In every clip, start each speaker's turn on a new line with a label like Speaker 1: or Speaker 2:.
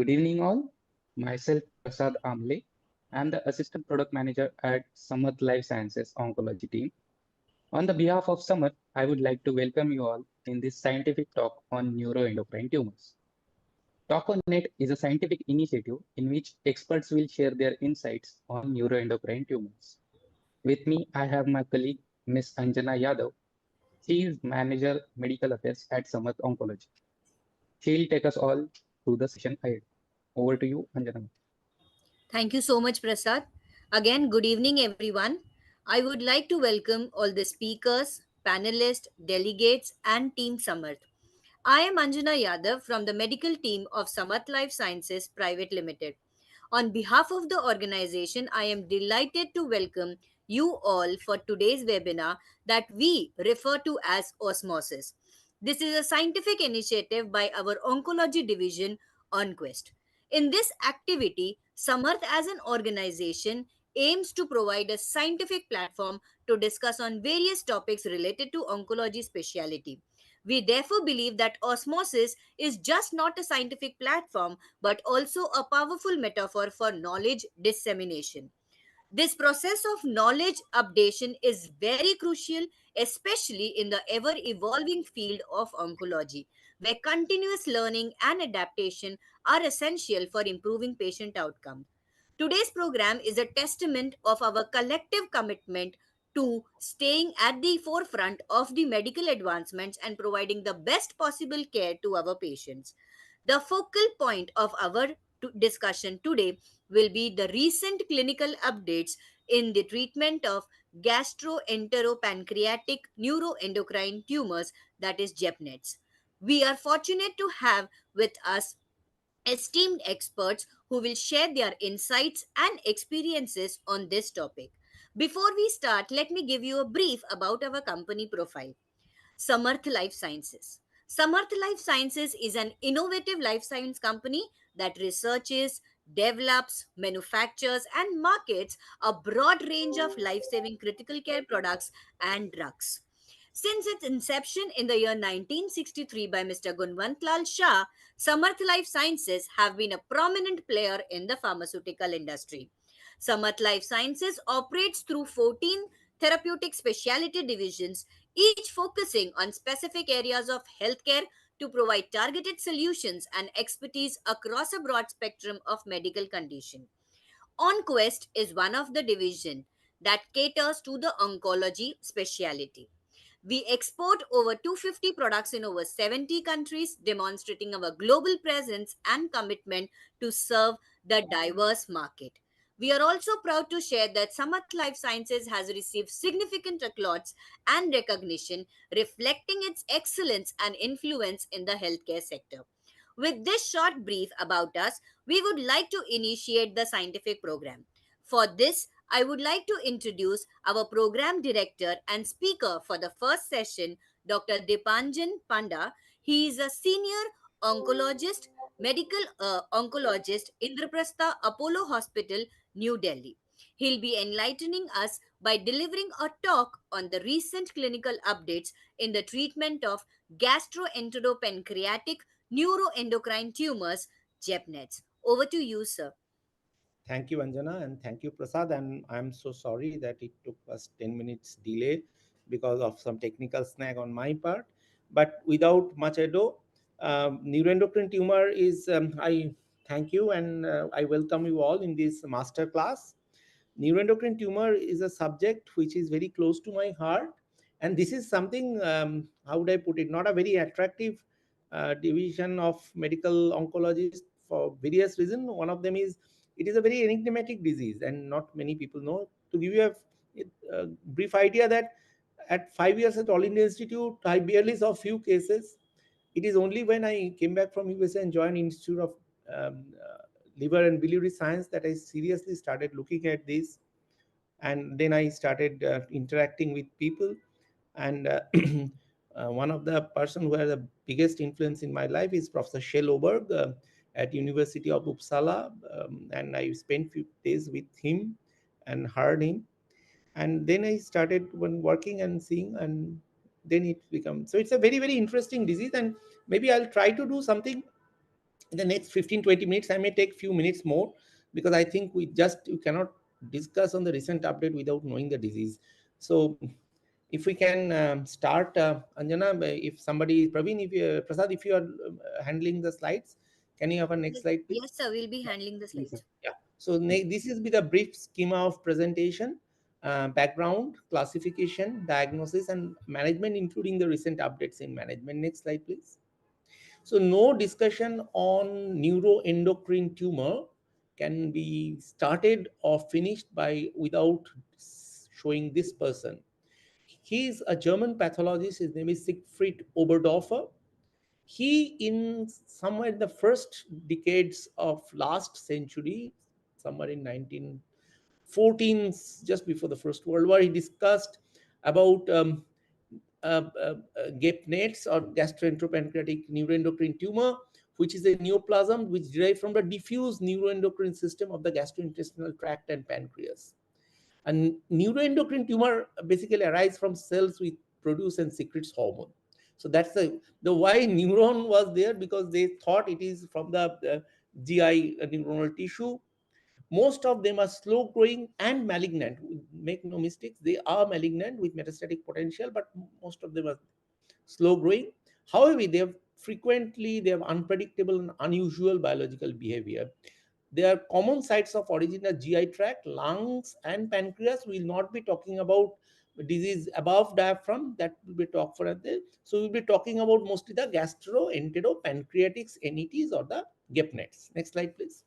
Speaker 1: Good evening, all. Myself, Prasad Amle. I'm the Assistant Product Manager at Samath Life Sciences Oncology team. On the behalf of Samath, I would like to welcome you all in this scientific talk on neuroendocrine tumors. Talk on Net is a scientific initiative in which experts will share their insights on neuroendocrine tumors. With me, I have my colleague, Ms. Anjana Yadav. She is Manager Medical Affairs at Samath Oncology. She'll take us all through the session ahead. Over to you, Anjana.
Speaker 2: Thank you so much, Prasad. Again, good evening, everyone. I would like to welcome all the speakers, panelists, delegates, and Team Samarth. I am Anjana Yadav from the medical team of Samarth Life Sciences Private Limited. On behalf of the organization, I am delighted to welcome you all for today's webinar that we refer to as Osmosis. This is a scientific initiative by our oncology division, OnQuest. In this activity, Samarth as an organization aims to provide a scientific platform to discuss on various topics related to oncology specialty. We therefore believe that osmosis is just not a scientific platform but also a powerful metaphor for knowledge dissemination. This process of knowledge updation is very crucial, especially in the ever evolving field of oncology, where continuous learning and adaptation are essential for improving patient outcomes. Today's program is a testament of our collective commitment to staying at the forefront of the medical advancements and providing the best possible care to our patients. The focal point of our discussion today will be the recent clinical updates in the treatment of gastroenteropancreatic neuroendocrine tumors, that is GEPNETs. We are fortunate to have with us esteemed experts who will share their insights and experiences on this topic. Before we start, let me give you a brief about our company profile. Samarth Life Sciences. Samarth Life Sciences is an innovative life science company that researches, develops, manufactures, and markets a broad range of life saving critical care products and drugs. Since its inception in the year 1963 by Mr. Gunwant Lal Shah, Samarth Life Sciences have been a prominent player in the pharmaceutical industry. Samarth Life Sciences operates through 14 therapeutic specialty divisions, each focusing on specific areas of healthcare to provide targeted solutions and expertise across a broad spectrum of medical condition. OnQuest is one of the division that caters to the oncology specialty. We export over 250 products in over 70 countries, demonstrating our global presence and commitment to serve the diverse market. We are also proud to share that Samat Life Sciences has received significant accolades and recognition, reflecting its excellence and influence in the healthcare sector. With this short brief about us, we would like to initiate the scientific program. For this, I would like to introduce our program director and speaker for the first session, Dr. Dipanjan Panda. He is a senior oncologist, medical oncologist, Indraprastha Apollo Hospital, New Delhi. He'll be enlightening us by delivering a talk on the recent clinical updates in the treatment of gastroenteropancreatic neuroendocrine tumors, GEPNETs. Over to you, sir.
Speaker 3: Thank you, Anjana, and thank you, Prasad. And I'm so sorry that it took us 10 minutes delay because of some technical snag on my part. But without much ado, neuroendocrine tumor is, I thank you and I welcome you all in this master class. Neuroendocrine tumor is a subject which is very close to my heart. And this is something, how would I put it, not a very attractive division of medical oncologists for various reasons. One of them is it is a very enigmatic disease and not many people know. To give you a brief idea that at 5 years at All India Institute, I barely saw few cases. It is only when I came back from USA and joined Institute of um, Liver and Biliary Science that I seriously started looking at this. And then I started interacting with people. And one of the person who had the biggest influence in my life is Professor Shell Oberg at University of Uppsala. And I spent few days with him and heard him. And then I started when working and seeing, and then it becomes, so it's a very, very interesting disease. And maybe I'll try to do something In the next 15-20 minutes, I may take few minutes more, because I think you cannot discuss on the recent update without knowing the disease. So if we can start, Anjana, if somebody, Praveen, if you, Prasad, if you are handling the slides, can you have a next
Speaker 2: Yes,
Speaker 3: slide,
Speaker 2: yes,
Speaker 3: please?
Speaker 2: sir. We'll be
Speaker 1: Yeah,
Speaker 2: handling the
Speaker 1: please, sir.
Speaker 2: slides.
Speaker 3: Yeah. So this is with a brief schema of presentation, background, classification, diagnosis, and management, including the recent updates in management. Next slide, please. So no discussion on neuroendocrine tumor can be started or finished by without showing this person. He is a German pathologist. His name is Siegfried Oberdorfer. He, in somewhere in the first decades of last century, somewhere in 1914, just before the First World War, he discussed about GEP-NETs, or gastroenteropancreatic neuroendocrine tumor, which is a neoplasm which derived from the diffuse neuroendocrine system of the gastrointestinal tract and pancreas. And neuroendocrine tumor basically arise from cells which produce and secretes hormone. So that's the why neuron was there, because they thought it is from the GI neuronal tissue. Most of them are slow growing and malignant. Make no mistakes, they are malignant with metastatic potential, but most of them are slow growing. However, they have unpredictable and unusual biological behavior. They are common sites of origin are GI tract, lungs, and pancreas. We will not be talking about disease above diaphragm. That will be talked for at the. So we'll be talking about mostly the gastroenteropancreatics NETs, or the GEP-NETs. Next slide, please.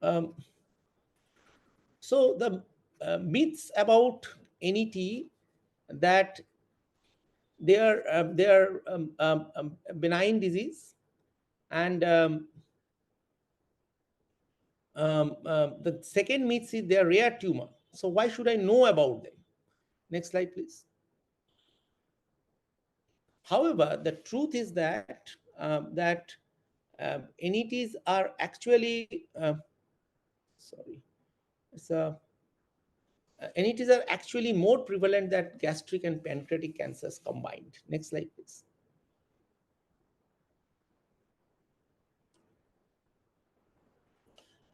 Speaker 3: Um, so the myths about NET, that they are benign disease, and the second myth is they are rare tumor. So why should I know about them? Next slide, please. However, the truth is that NETs are actually sorry, it's NETs are actually more prevalent than gastric and pancreatic cancers combined. Next slide, please.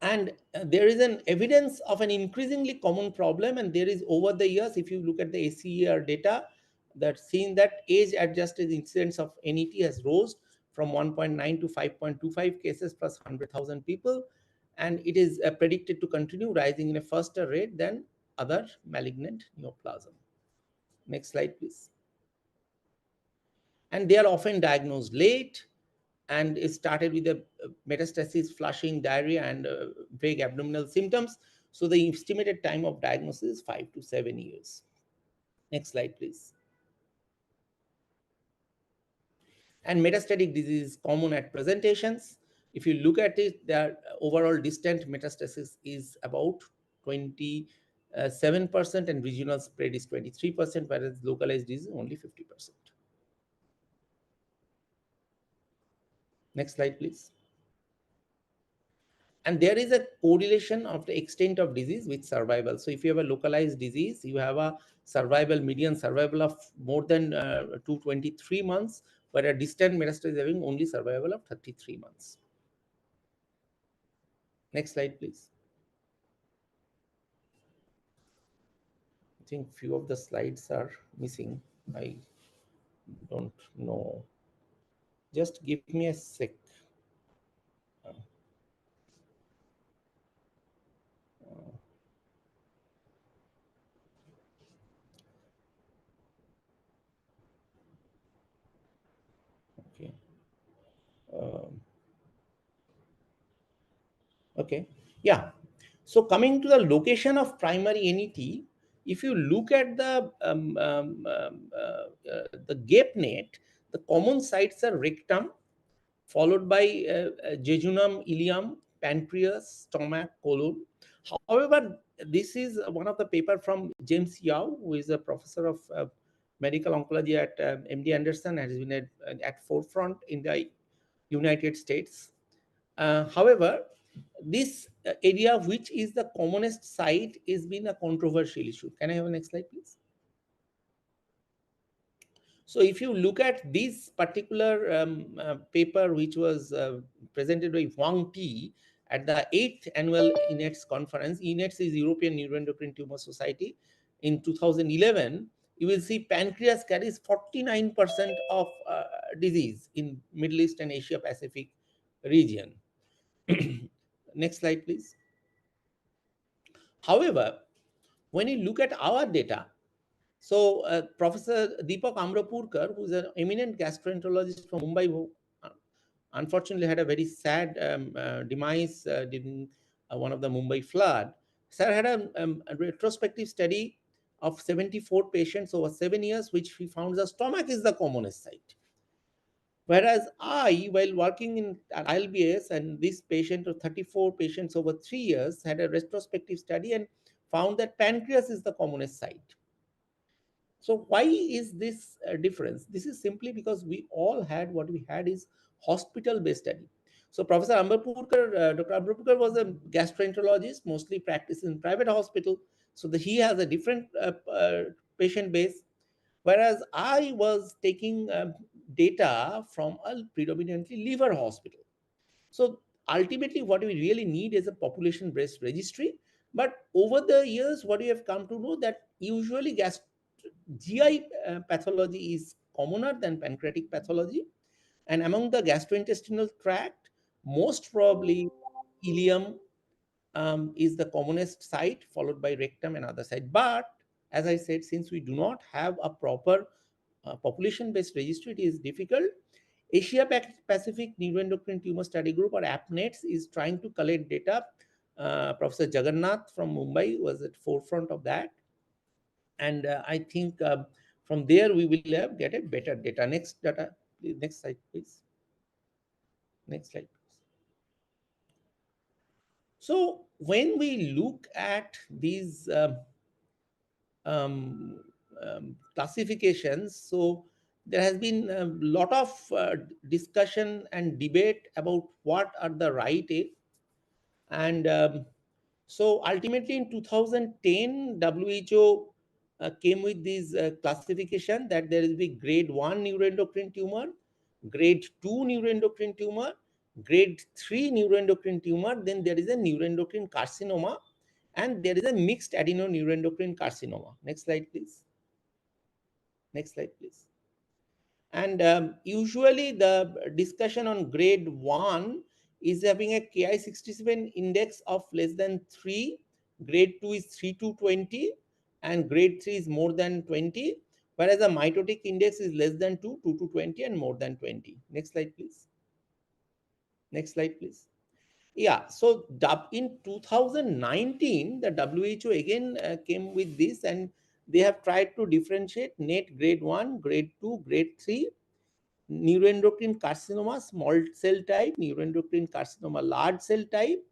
Speaker 3: And there is an evidence of an increasingly common problem, and there is, over the years, if you look at the ACER data, that seen that age adjusted incidence of NET has rose from 1.9 to 5.25 cases per 100,000 people, and it is predicted to continue rising in a faster rate than other malignant neoplasm. Next slide, please. And they are often diagnosed late, and it started with the metastasis, flushing, diarrhea, and vague abdominal symptoms. So the estimated time of diagnosis is 5 to 7 years. Next slide, please. And metastatic disease is common at presentations. If you look at it, their overall distant metastasis is about 27%, and regional spread is 23%, whereas localized disease is only 50%. Next slide, please. And there is a correlation of the extent of disease with survival. So if you have a localized disease, you have a median survival of more than 223 months, but a distant metastasis having only survival of 33 months. Next slide, please. I think few of the slides are missing. I don't know. Just give me a sec. Uh, okay. Um, okay. Yeah. So coming to the location of primary NET, if you look at the GAPE-NET, the common sites are rectum, followed by jejunum, ileum, pancreas, stomach, colon. However, this is one of the paper from James Yao, who is a professor of medical oncology at MD Anderson, has been at forefront in the United States. However, this area, which is the commonest site, is been a controversial issue. Can I have a next slide, please? So if you look at this particular paper, which was presented by Huang Ti at the 8th annual INETS conference, INETS is European Neuroendocrine Tumor Society, in 2011, you will see pancreas carries 49% of disease in Middle East and Asia Pacific region. Next slide, please. However, when you look at our data, so Professor Deepak Amrapurkar, who is an eminent gastroenterologist from Mumbai, who unfortunately had a very sad demise during one of the Mumbai flood, sir had a retrospective study of 74 patients over 7 years, which he found the stomach is the commonest site. Whereas I, while working in ILBS, and this patient of 34 patients over 3 years, had a retrospective study and found that pancreas is the commonest site. So why is this difference? This is simply because we all had, what we had is hospital-based study. So Professor Amberpurkar, Dr. Amberpurkar was a gastroenterologist, mostly practiced in private hospital. So he has a different patient base. Whereas I was taking data from a predominantly liver hospital. So ultimately, what we really need is a population-based registry. But over the years, what we have come to know that usually GI pathology is commoner than pancreatic pathology. And among the gastrointestinal tract, most probably ileum is the commonest site, followed by rectum and other site. But as I said, since we do not have a proper population-based registry, it is difficult. Asia Pacific Neuroendocrine Tumor Study Group, or APNETS, is trying to collect data. Professor Jagannath from Mumbai was at forefront of that. And I think from there we will get a better data. Next slide, please. Next slide, please. So when we look at these um, classifications, so there has been a lot of discussion and debate about what are the right age. And so ultimately in 2010, WHO came with this classification that there will be grade 1 neuroendocrine tumor, grade 2 neuroendocrine tumor, grade 3 neuroendocrine tumor, then there is a neuroendocrine carcinoma, and there is a mixed adenoneuroendocrine carcinoma. Next slide, please. Next slide, please. And usually the discussion on grade 1 is having a Ki67 index of less than 3, grade 2 is 3 to 20, and grade 3 is more than 20, whereas the mitotic index is less than 2, 2 to 20, and more than 20. Next slide, please. Next slide, please. Yeah, so in 2019, the WHO again came with this, and they have tried to differentiate NET grade 1, grade 2, grade 3, neuroendocrine carcinoma small cell type, neuroendocrine carcinoma large cell type,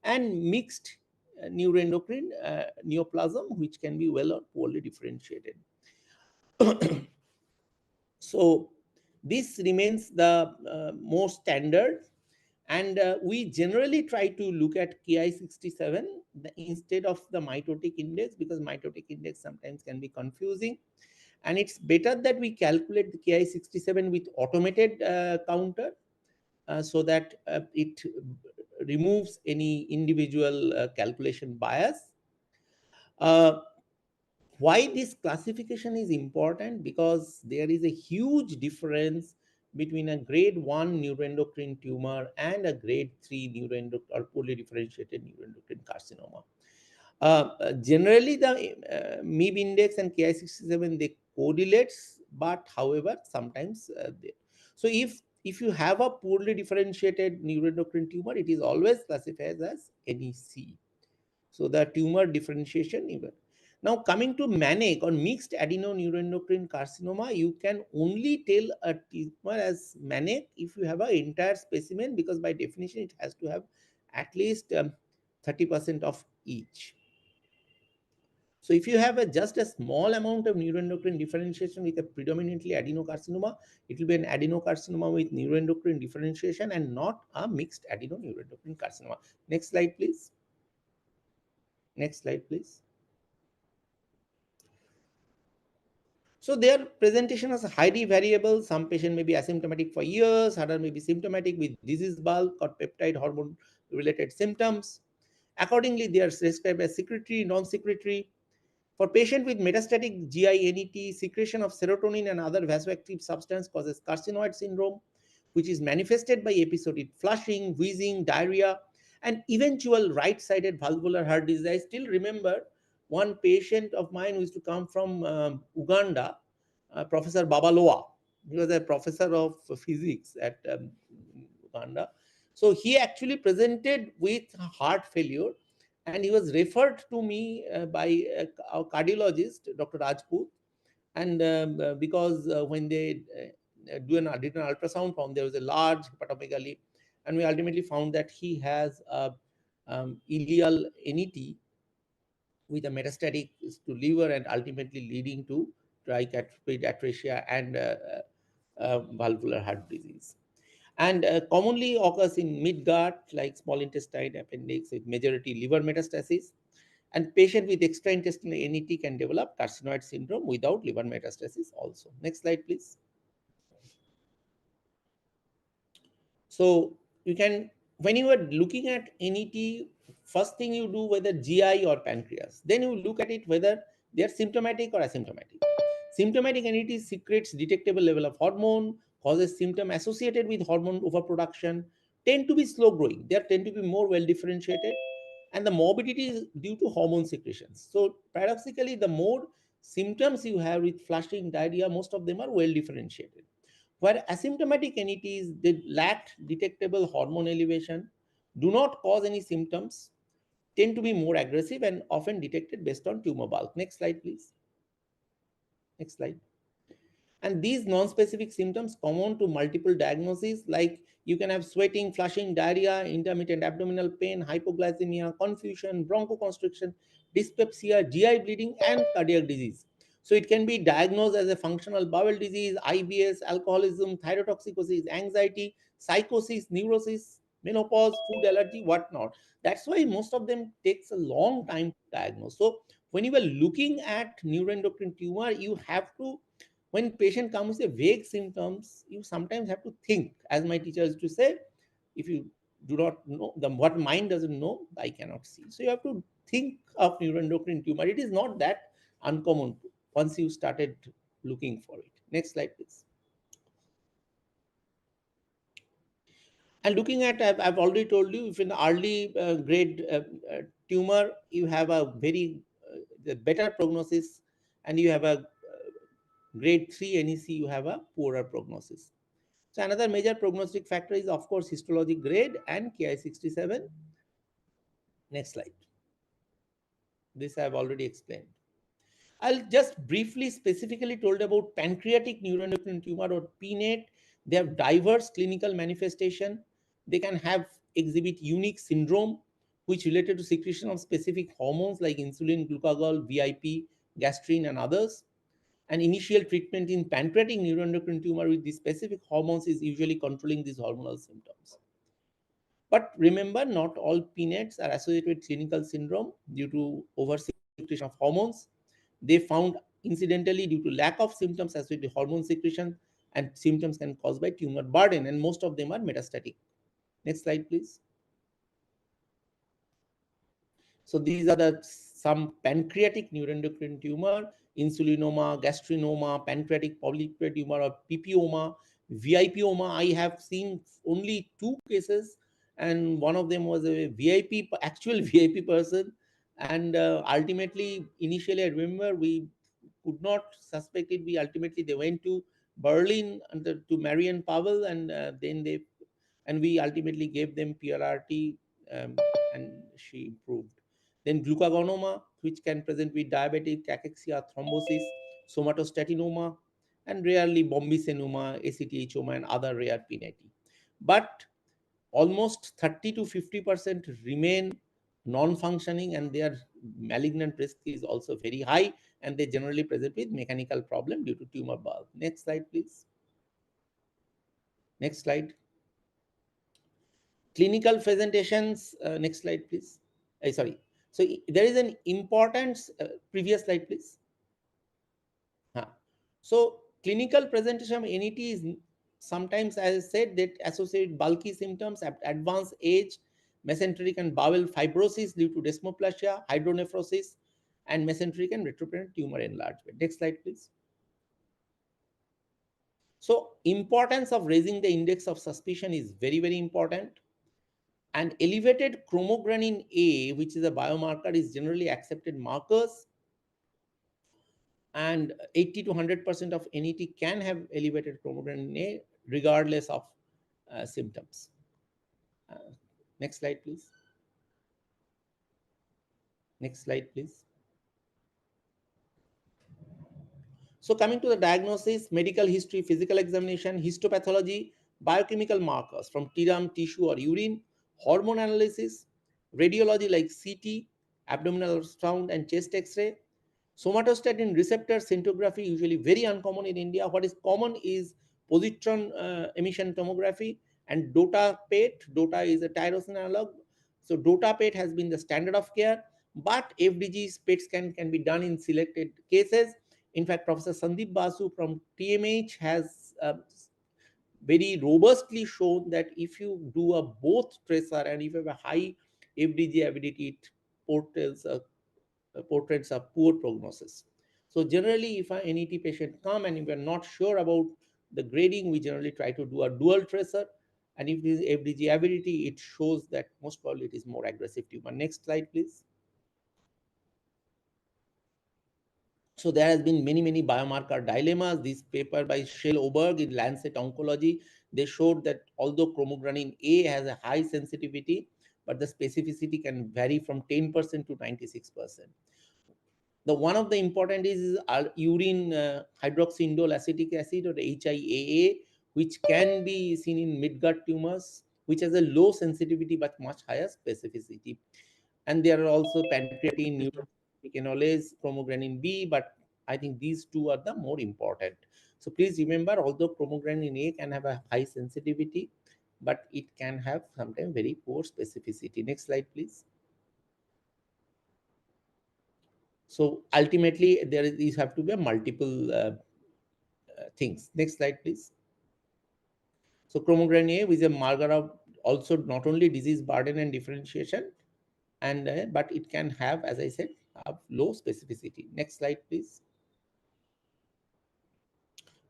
Speaker 3: and mixed neuroendocrine neoplasm, which can be well or poorly differentiated. So this remains the more standard, and we generally try to look at Ki67 instead of the mitotic index, because mitotic index sometimes can be confusing. And it's better that we calculate the Ki67 with automated counter so that it removes any individual calculation bias. Uh, why this classification is important? Because there is a huge difference between a grade 1 neuroendocrine tumor and a grade 3 neuroendocrine or poorly differentiated neuroendocrine carcinoma. Generally, the MIB index and Ki67, they correlates, but however, sometimes they. So if you have a poorly differentiated neuroendocrine tumor, it is always classified as NEC. So the tumor differentiation even. Now coming to manic or mixed adenoneuroendocrine carcinoma, you can only tell a tumor as manic if you have an entire specimen, because by definition it has to have at least 30% of each. So if you have just a small amount of neuroendocrine differentiation with a predominantly adenocarcinoma, it will be an adenocarcinoma with neuroendocrine differentiation and not a mixed adenoneuroendocrine carcinoma. Next slide, please. Next slide, please. So their presentation is highly variable. Some patient may be asymptomatic for years, other may be symptomatic with disease bulk or peptide hormone related symptoms. Accordingly, they are described as secretory, non-secretory. For patient with metastatic GI-NET, secretion of serotonin and other vasoactive substance causes carcinoid syndrome, which is manifested by episodic flushing, wheezing, diarrhea, and eventual right-sided valvular heart disease. I still remember one patient of mine who used to come from Uganda, Professor Babaloa. He was a professor of physics at Uganda. So he actually presented with heart failure, and he was referred to me by our cardiologist, Dr. Rajput. And because when they did an ultrasound, found there was a large hepatomegaly, and we ultimately found that he has a ileal NET with a metastatic to liver and ultimately leading to tricuspid atresia and valvular heart disease. And commonly occurs in mid-gut, like small intestine, appendix, with majority liver metastasis. And patient with extraintestinal NET can develop carcinoid syndrome without liver metastasis also. Next slide, please. So you can, when you are looking at NET, first thing you do whether GI or pancreas. Then you look at it whether they are symptomatic or asymptomatic. Symptomatic NET secretes detectable level of hormone, causes symptom associated with hormone overproduction, tend to be slow growing. They tend to be more well differentiated, and the morbidity is due to hormone secretions. So paradoxically, the more symptoms you have with flushing, diarrhea, most of them are well differentiated. Where asymptomatic NETs, they lack detectable hormone elevation, do not cause any symptoms, tend to be more aggressive and often detected based on tumor bulk. Next slide, please. Next slide. And these non-specific symptoms common to multiple diagnoses, like you can have sweating, flushing, diarrhea, intermittent abdominal pain, hypoglycemia, confusion, bronchoconstriction, dyspepsia, GI bleeding, and cardiac disease. So it can be diagnosed as a functional bowel disease, IBS, alcoholism, thyrotoxicosis, anxiety, psychosis, neurosis, menopause, food allergy, whatnot. That's why most of them takes a long time to diagnose. So when you are looking at neuroendocrine tumor, you have to, when patient comes with vague symptoms, you sometimes have to think, as my teacher used to say, if you do not know the what mind doesn't know, I cannot see. So you have to think of neuroendocrine tumor. It is not that uncommon once you started looking for it. Next slide, please. And looking at, I've already told you, if in early grade tumor, you have a very the better prognosis, and you have a grade 3 NEC, you have a poorer prognosis. So another major prognostic factor is, of course, histologic grade and Ki67. Next slide. This I have already explained. I'll just briefly specifically told about pancreatic neuroendocrine tumor or PNET. They have diverse clinical manifestation. They can have exhibit unique syndrome, which related to secretion of specific hormones like insulin, glucagon, VIP, gastrin, and others. And initial treatment in pancreatic neuroendocrine tumor with these specific hormones is usually controlling these hormonal symptoms. But remember, not all PNETs are associated with clinical syndrome due to oversecretion of hormones. They found incidentally due to lack of symptoms associated with hormone secretion, and symptoms can caused by tumor burden, and most of them are metastatic. Next slide, please. So these are the some pancreatic neuroendocrine tumor: insulinoma, gastrinoma, pancreatic polypoid tumor or PPoma, VIPoma. I have seen only two cases, and one of them was a VIP, actual VIP person. And ultimately, initially, I remember we could not suspect it. We ultimately they went to Berlin and to Marion Powell, and then they and we ultimately gave them PRRT, and she improved. Then glucagonoma, which can present with diabetic, cachexia, thrombosis, somatostatinoma, and rarely bombycenoma, ACTHoma, and other rare PNAT. But almost 30 to 50% remain non-functioning, and their malignant risk is also very high, and they generally present with mechanical problem due to tumor bulk. Next slide, please. Next slide. Clinical presentations. Next slide, please. Sorry. So there is an importance. Previous slide, please. Huh. So clinical presentation of NET is sometimes, as I said, that associate bulky symptoms at advanced age, mesenteric and bowel fibrosis due to desmoplasia, hydronephrosis, and mesenteric and retroperitoneal tumor enlargement. Next slide, please. So importance of raising the index of suspicion is very, very important. And elevated chromogranin A, which is a biomarker, is generally accepted markers, and 80 to 100% of NET can have elevated chromogranin A regardless of symptoms. Uh, Next slide, please. Next slide, please. So coming to the diagnosis, medical history, physical examination, histopathology, biochemical markers from serum, tissue or urine, hormone analysis, radiology like CT, abdominal ultrasound and chest X-ray, somatostatin receptor scintigraphy, usually very uncommon in India. What is common is positron emission tomography and DOTA PET. DOTA is a tyrosine analog. So DOTA PET has been the standard of care, but FDG PET scan can be done in selected cases. In fact, Professor Sandeep Basu from TMH has very robustly shown that if you do a both tracer and if you have a high FDG ability, it portends a portraits a poor prognosis. So generally, if an NET patient come and if we are not sure about the grading, we generally try to do a dual tracer. And if it is FDG ability, it shows that most probably it is more aggressive tumor. Next slide, please. So there has been many biomarker dilemmas. This paper by Shell Oberg in Lancet Oncology, they showed that although chromogranin A has a high sensitivity, but the specificity can vary from 10% to 96%. The one of the important is urine hydroxyindole acetic acid, or HIAA, which can be seen in midgut tumors, which has a low sensitivity but much higher specificity. And there are also pancreatine, neuroenolase, chromogranin B, but I think these two are the more important. So please remember, although chromogranin A can have a high sensitivity, but it can have sometimes very poor specificity. Next slide, please. So ultimately, there is these have to be a multiple things. Next slide, please. So chromogranin A is a marker of also not only disease burden and differentiation, and but it can have, as I said, a low specificity. Next slide, please.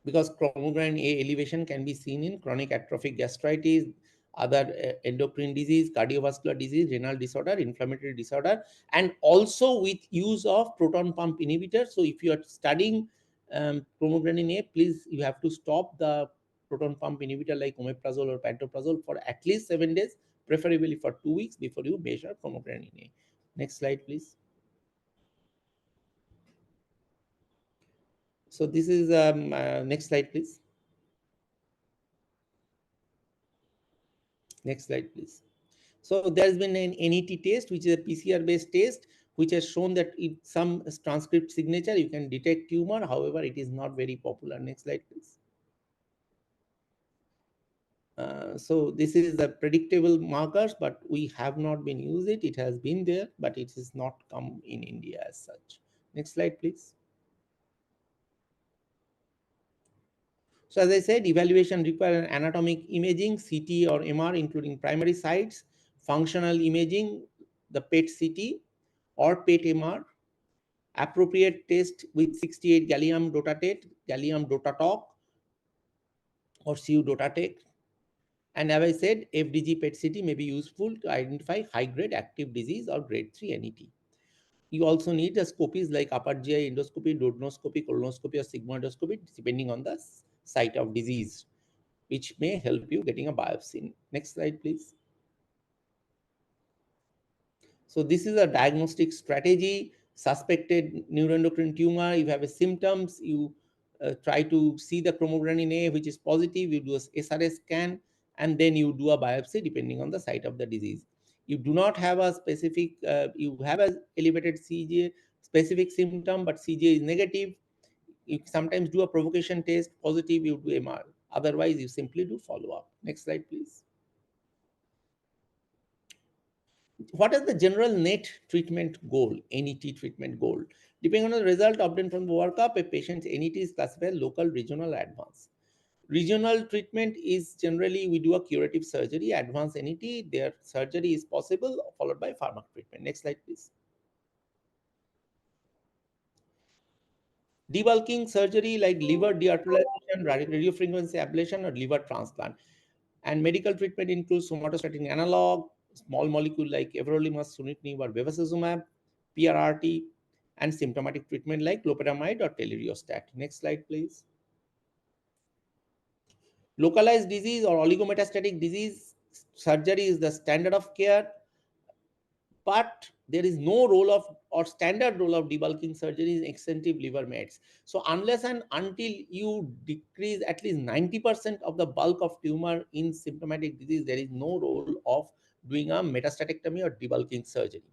Speaker 3: Because chromogranin A elevation can be seen in chronic atrophic gastritis, other endocrine disease, cardiovascular disease, renal disorder, inflammatory disorder, and also with use of proton pump inhibitor. So if you are studying chromogranin A, please, you have to stop the proton pump inhibitor like omeprazole or pantoprazole for at least 7 days, preferably for 2 weeks before you measure chromogranin A. Next slide, please. So this is next slide, please. Next slide, please. So there has been an NET test, which is a PCR based test, which has shown that in some transcript signature you can detect tumor. However, it is not very popular. Next slide, please. So this is the predictable markers, but we have not been used it. It has been there, but it is not come in India as such. Next slide, please. So as I said, evaluation require anatomic imaging, CT or MR, including primary sites, functional imaging, the PET CT or PET MR, appropriate test with 68 gallium dotatate, gallium dotatalk, or CU dotatate. And as I said, FDG PET CT may be useful to identify high-grade active disease or grade 3 NET. You also need a scopies like upper GI endoscopy, duodenoscopy, colonoscopy, or sigmoidoscopy, depending on the site of disease, which may help you getting a biopsy. Next slide, please. So this is a diagnostic strategy. Suspected neuroendocrine tumor, you have a symptoms, you try to see the chromogranin A, which is positive, you do a SRS scan, and then you do a biopsy depending on the site of the disease. You do not have a specific, you have a elevated CJ specific symptom, but CJ is negative. You sometimes do a provocation test, positive, you do MR. Otherwise, you simply do follow-up. Next slide, please. What is the general net treatment goal, NET treatment goal? Depending on the result obtained from the workup, a patient's NET is classified local, regional, or advanced. Regional treatment is generally we do a curative surgery, advanced NET, their surgery is possible, followed by pharmac treatment. Next slide, please. Debulking surgery like liver dearterization, radiofrequency ablation, or liver transplant. And medical treatment includes somatostatin analog, small molecule like everolimus, sunitinib, or bevacizumab, PRRT, and symptomatic treatment like loperamide or teleriostat. Next slide, please. Localized disease or oligometastatic disease, surgery is the standard of care, but there is no role of or standard role of debulking surgery in extensive liver mets. So unless and until you decrease at least 90% of the bulk of tumor in symptomatic disease, there is no role of doing a metastatectomy or debulking surgery.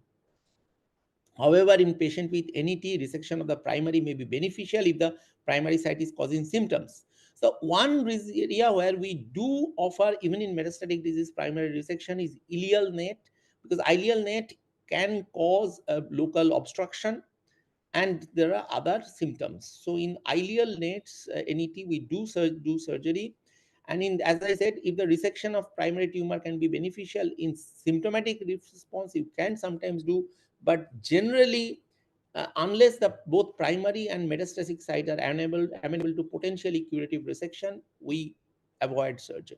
Speaker 3: However, in patient with NET, resection of the primary may be beneficial if the primary site is causing symptoms. So one area where we do offer, even in metastatic disease, primary resection is ileal net, because ileal net can cause a local obstruction and there are other symptoms. So in ileal nets, NET, we do surgery. And in, as I said, if the resection of primary tumor can be beneficial in symptomatic response, you can sometimes do, but generally, unless the both primary and metastatic site are amenable to potentially curative resection, we avoid surgery.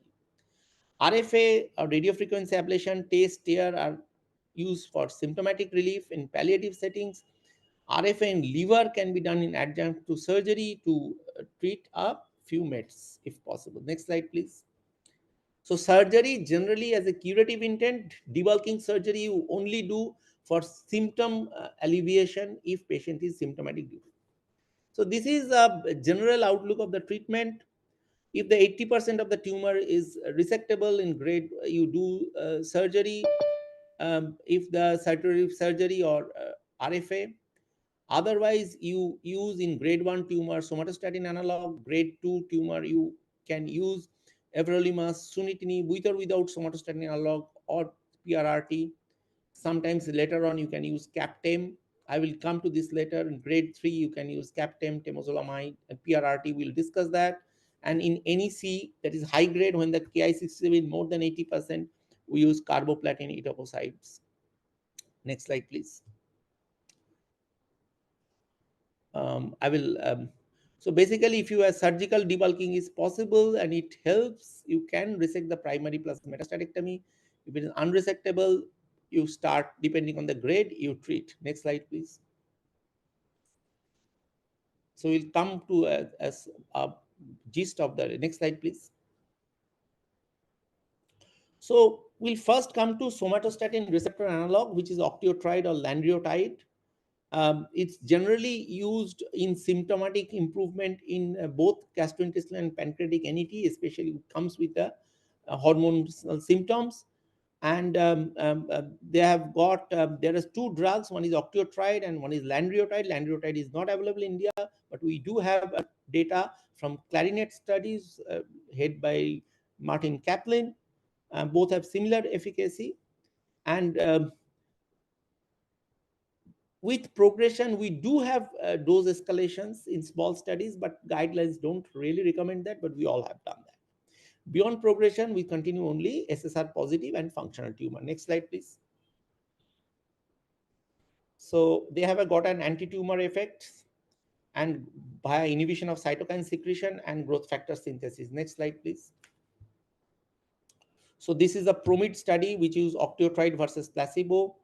Speaker 3: RFA or radiofrequency ablation test here are used for symptomatic relief in palliative settings. RFA in liver can be done in adjunct to surgery to treat a few mets if possible. Next slide, please. So surgery generally as a curative intent, debulking surgery you only do for symptom alleviation if patient is symptomatic. So this is a general outlook of the treatment. If the 80% of the tumor is resectable in grade, you do surgery. If the surgery or RFA, otherwise you use in grade 1 tumor somatostatin analog, grade 2 tumor you can use everolimus, sunitinib with or without somatostatin analog or PRRT. Sometimes later on you can use captem. I will come to this later. In grade 3 you can use captem, temozolomide, and PRRT. We'll discuss that. And in NEC, that is high grade, when the Ki67 more than 80%, we use carboplatin etoposide. Next slide, please. I will. So basically, if you have surgical debulking is possible and it helps, you can resect the primary plus metastatectomy. If it is unresectable, you start, depending on the grade, you treat. Next slide, please. So we'll come to a gist of the next slide, please. So we'll first come to somatostatin receptor analog, which is octreotide or lanreotide. It's generally used in symptomatic improvement in both gastrointestinal and pancreatic NET, especially it comes with the hormonal symptoms. And they have got, there is two drugs, one is octreotide and one is lanreotide. Lanreotide is not available in India, but we do have data from clarinet studies head by Martin Kaplan. Both have similar efficacy. And with progression, we do have dose escalations in small studies, but guidelines don't really recommend that, but we all have done that. Beyond progression, we continue only SSR positive and functional tumor. Next slide, please. So they have got an anti-tumor effect and via inhibition of cytokine secretion and growth factor synthesis. Next slide, please. So this is a PROMID study which used octreotide versus placebo,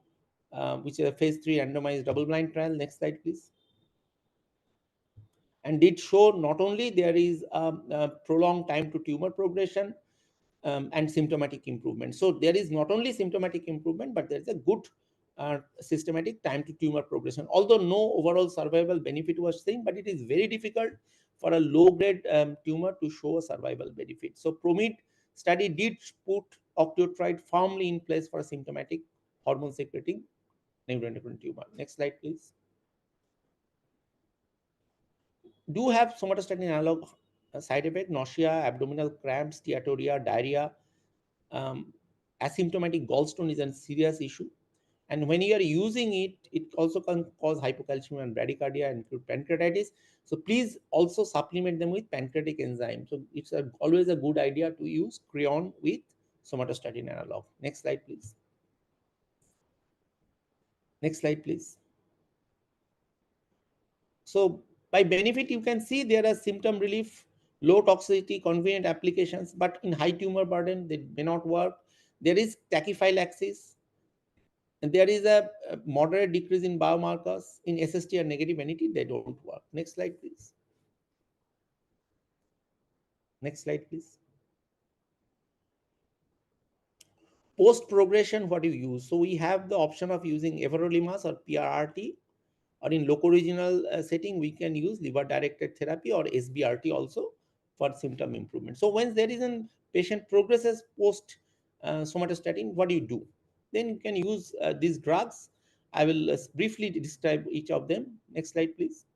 Speaker 3: which is a phase 3 randomized double-blind trial. Next slide, please. And did show not only there is a prolonged time to tumor progression and symptomatic improvement. So there is not only symptomatic improvement, but there is a good systematic time to tumor progression. Although no overall survival benefit was seen, but it is very difficult for a low-grade tumor to show a survival benefit. So PROMID study did put octreotide firmly in place for a symptomatic hormone-secreting neuroendocrine tumor. Next slide, please. Do have somatostatin analog side effect, nausea, abdominal cramps, steatorrhea, diarrhea. Asymptomatic gallstone is a serious issue. And when you are using it, it also can cause hypocalcemia and bradycardia and include pancreatitis. So please also supplement them with pancreatic enzyme. So it's always a good idea to use creon with somatostatin analog. Next slide, please. Next slide, please. So by benefit, you can see there are symptom relief, low toxicity, convenient applications, but in high tumor burden, they may not work. There is tachyphylaxis, and there is a moderate decrease in biomarkers. In SST or negative NET, they don't work. Next slide, please. Next slide, please. Post progression, what you use? So we have the option of using everolimus or PRRT, or in locoregional setting, we can use liver directed therapy or SBRT also for symptom improvement. So once there is a patient progresses post somatostatin, what do you do? Then you can use these drugs. I will briefly describe each of them. Next slide, please.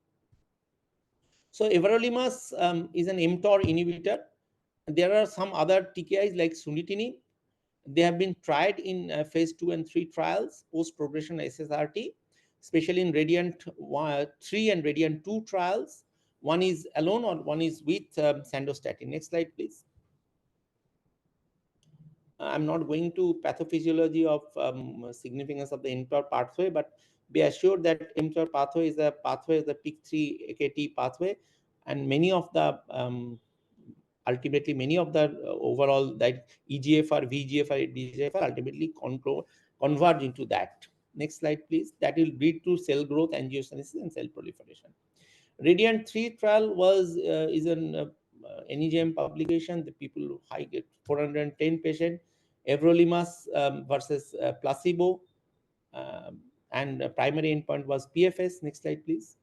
Speaker 3: So everolimus is an mTOR inhibitor. There are some other TKIs like sunitinib. They have been tried in phase 2 and 3 trials post progression SSRT, especially in Radiant 3 and Radiant 2 trials. One is alone or one is with sandostatin. Next slide, please. I'm not going to pathophysiology of significance of the mTOR pathway, but be assured that mTOR pathway is a pathway, is the PIK3 AKT pathway, and many of the ultimately many of the overall that EGFR, VEGFR, DGFR ultimately converge into that. Next slide, please. That will lead to cell growth, angiogenesis, and cell proliferation. Radiant 3 trial was is an NEJM publication. The people high get 410 patient, everolimus versus placebo, and primary endpoint was PFS. Next slide, please.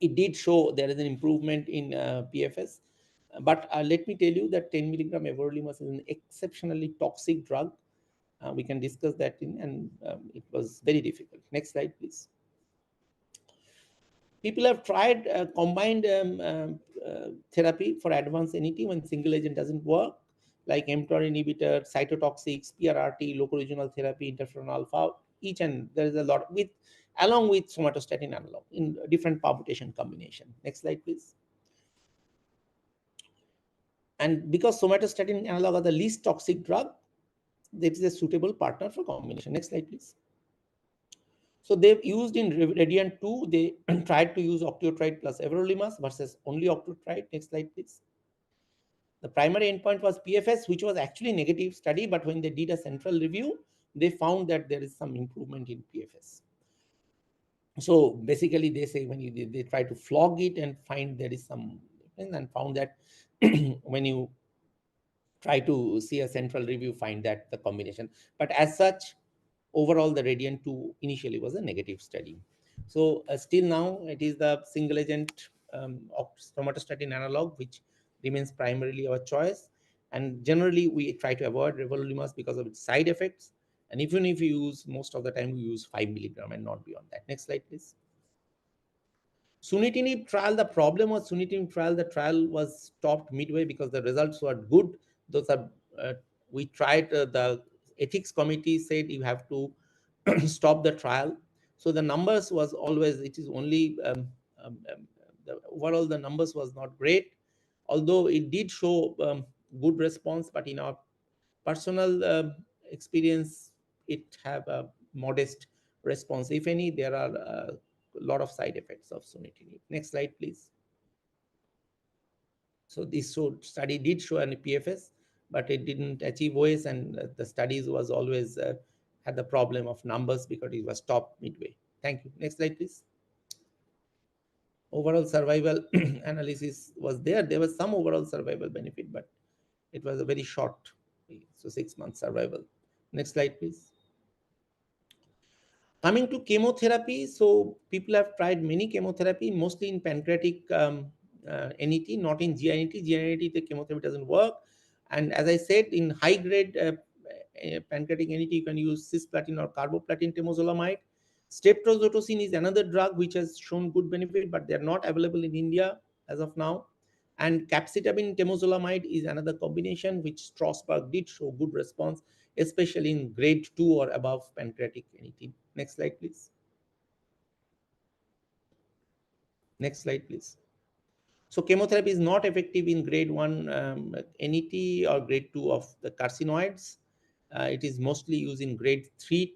Speaker 3: It did show there is an improvement in PFS, but let me tell you that 10 milligram everolimus is an exceptionally toxic drug. We can discuss that and it was very difficult. Next slide, please. People have tried combined therapy for advanced NET when single agent doesn't work, like mTOR inhibitor, cytotoxics, PRRT, locoregional therapy, interferon alpha. Each, and there is a lot with along with somatostatin analog in different permutation combination. Next slide, please. And because somatostatin analog are the least toxic drug, that is a suitable partner for combination. Next slide, please. So they've used in Radiant 2, they tried to use octreotide plus everolimus versus only octreotide. Next slide, please. The primary endpoint was PFS, which was actually negative study, but when they did a central review, they found that there is some improvement in PFS. So basically, they say when they try to flog it and find there is some, and found that when you try to see a central review, find that the combination. But as such, overall, the Radiant 2 initially was a negative study. So still now, it is the single agent somatostatin analog, which remains primarily our choice. And generally, we try to avoid everolimus because of its side effects. And even if you use, most of the time, we use 5 milligram and not beyond that. Next slide, please. Sunitinib trial, the problem was sunitinib trial, the trial was stopped midway because the results were good. Those are, we tried, the ethics committee said you have to stop the trial. So the numbers was always, it is only, overall the numbers was not great, although it did show good response, but in our personal experience, it have a modest response. If any, there are a lot of side effects of sunitinib. Next slide, please. So this study did show an PFS, but it didn't achieve OS, and the studies was always had the problem of numbers because it was stopped midway. Thank you. Next slide, please. Overall survival analysis was there. There was some overall survival benefit, but it was a very short, so 6 months survival. Next slide, please. Coming to chemotherapy, so people have tried many chemotherapy, mostly in pancreatic NET, not in GINT. GINT, the chemotherapy doesn't work. And as I said, in high-grade pancreatic NET, you can use cisplatin or carboplatin temozolomide. Streptozotocin is another drug which has shown good benefit, but they are not available in India as of now. And capecitabine temozolomide is another combination which Strasberg did show good response, especially in grade 2 or above pancreatic NET. Next slide, please. Next slide, please. So chemotherapy is not effective in grade 1 NET or grade 2 of the carcinoids. It is mostly used in grade 3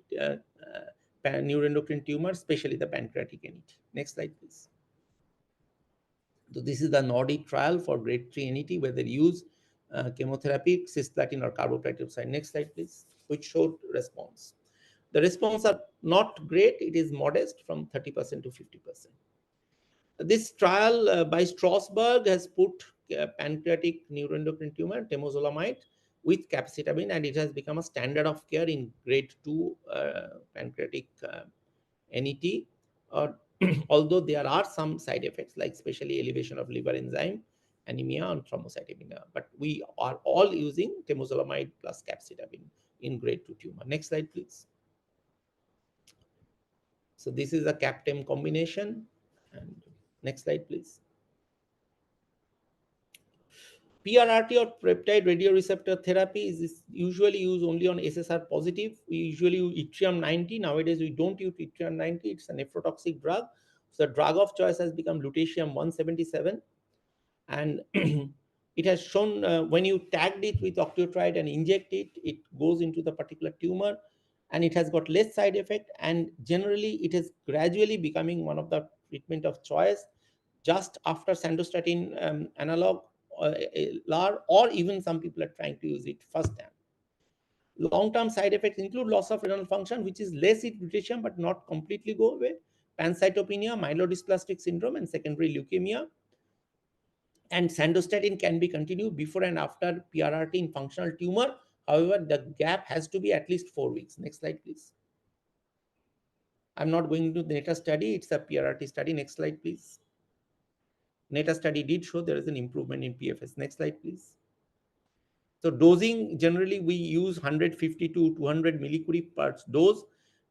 Speaker 3: neuroendocrine tumors, especially the pancreatic NET. Next slide, please. So this is the Nordic trial for grade 3 NET where they use chemotherapy, cisplatin or carboplatin. Next slide, please, which showed response. The response are not great. It is modest from 30% to 50%. This trial by Strasberg has put pancreatic neuroendocrine tumor, temozolomide, with capecitabine, and it has become a standard of care in grade 2 pancreatic NET. Or although there are some side effects, like especially elevation of liver enzyme, anemia, and thrombocytopenia, but we are all using temozolomide plus capecitabine in grade 2 tumor. Next slide, please. So this is a CAPTEM combination. And next slide, please. PRRT or peptide radioreceptor therapy is usually used only on SSR positive. We usually use yttrium 90. Nowadays, we don't use yttrium 90. It's a nephrotoxic drug. So the drug of choice has become lutetium 177. And it has shown when you tagged it with octreotide and inject it, it goes into the particular tumor, and it has got less side effect. And generally, it is gradually becoming one of the treatment of choice just after sandostatin analog LAR, or even some people are trying to use it first time. Long-term side effects include loss of renal function, which is less with mutation but not completely go away, pancytopenia, myelodysplastic syndrome, and secondary leukemia. And sandostatin can be continued before and after PRRT in functional tumor. However, the gap has to be at least 4 weeks. Next slide, please. I'm not going into the NETA study. It's a PRRT study. Next slide, please. NETA study did show there is an improvement in PFS. Next slide, please. So dosing, generally we use 150 to 200 millicurie per dose.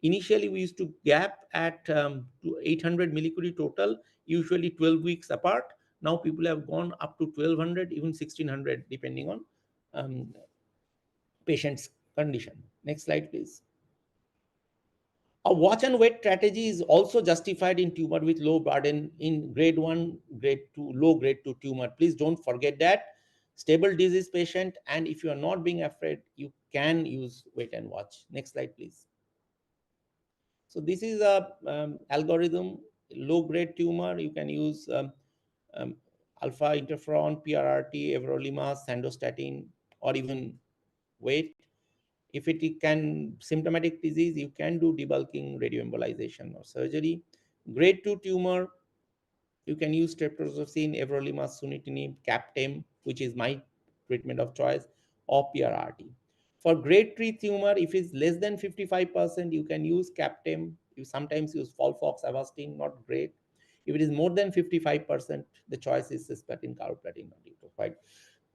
Speaker 3: Initially, we used to gap at 800 millicurie total, usually 12 weeks apart. Now people have gone up to 1200, even 1600, depending on patient's condition. Next slide, please. A watch and wait strategy is also justified in tumor with low burden in grade 1, grade 2, low grade 2 tumor. Please don't forget that. Stable disease patient, and if you are not being afraid, you can use wait and watch. Next slide, please. So this is a algorithm. Low grade tumor, you can use um, alpha interferon, PRRT, everolimus, sandostatin, or even wait. If it can symptomatic disease, you can do debulking, radioembolization, or surgery. Grade 2 tumor, you can use streptozotocin, everolimus, sunitinib, CAPTEM, which is my treatment of choice, or PRRT. For grade 3 tumor, if it's less than 55%, you can use CAPTEM. You sometimes use Folfox, Avastin, not great. If it is more than 55%, the choice is cisplatin, carboplatin, or etoposide.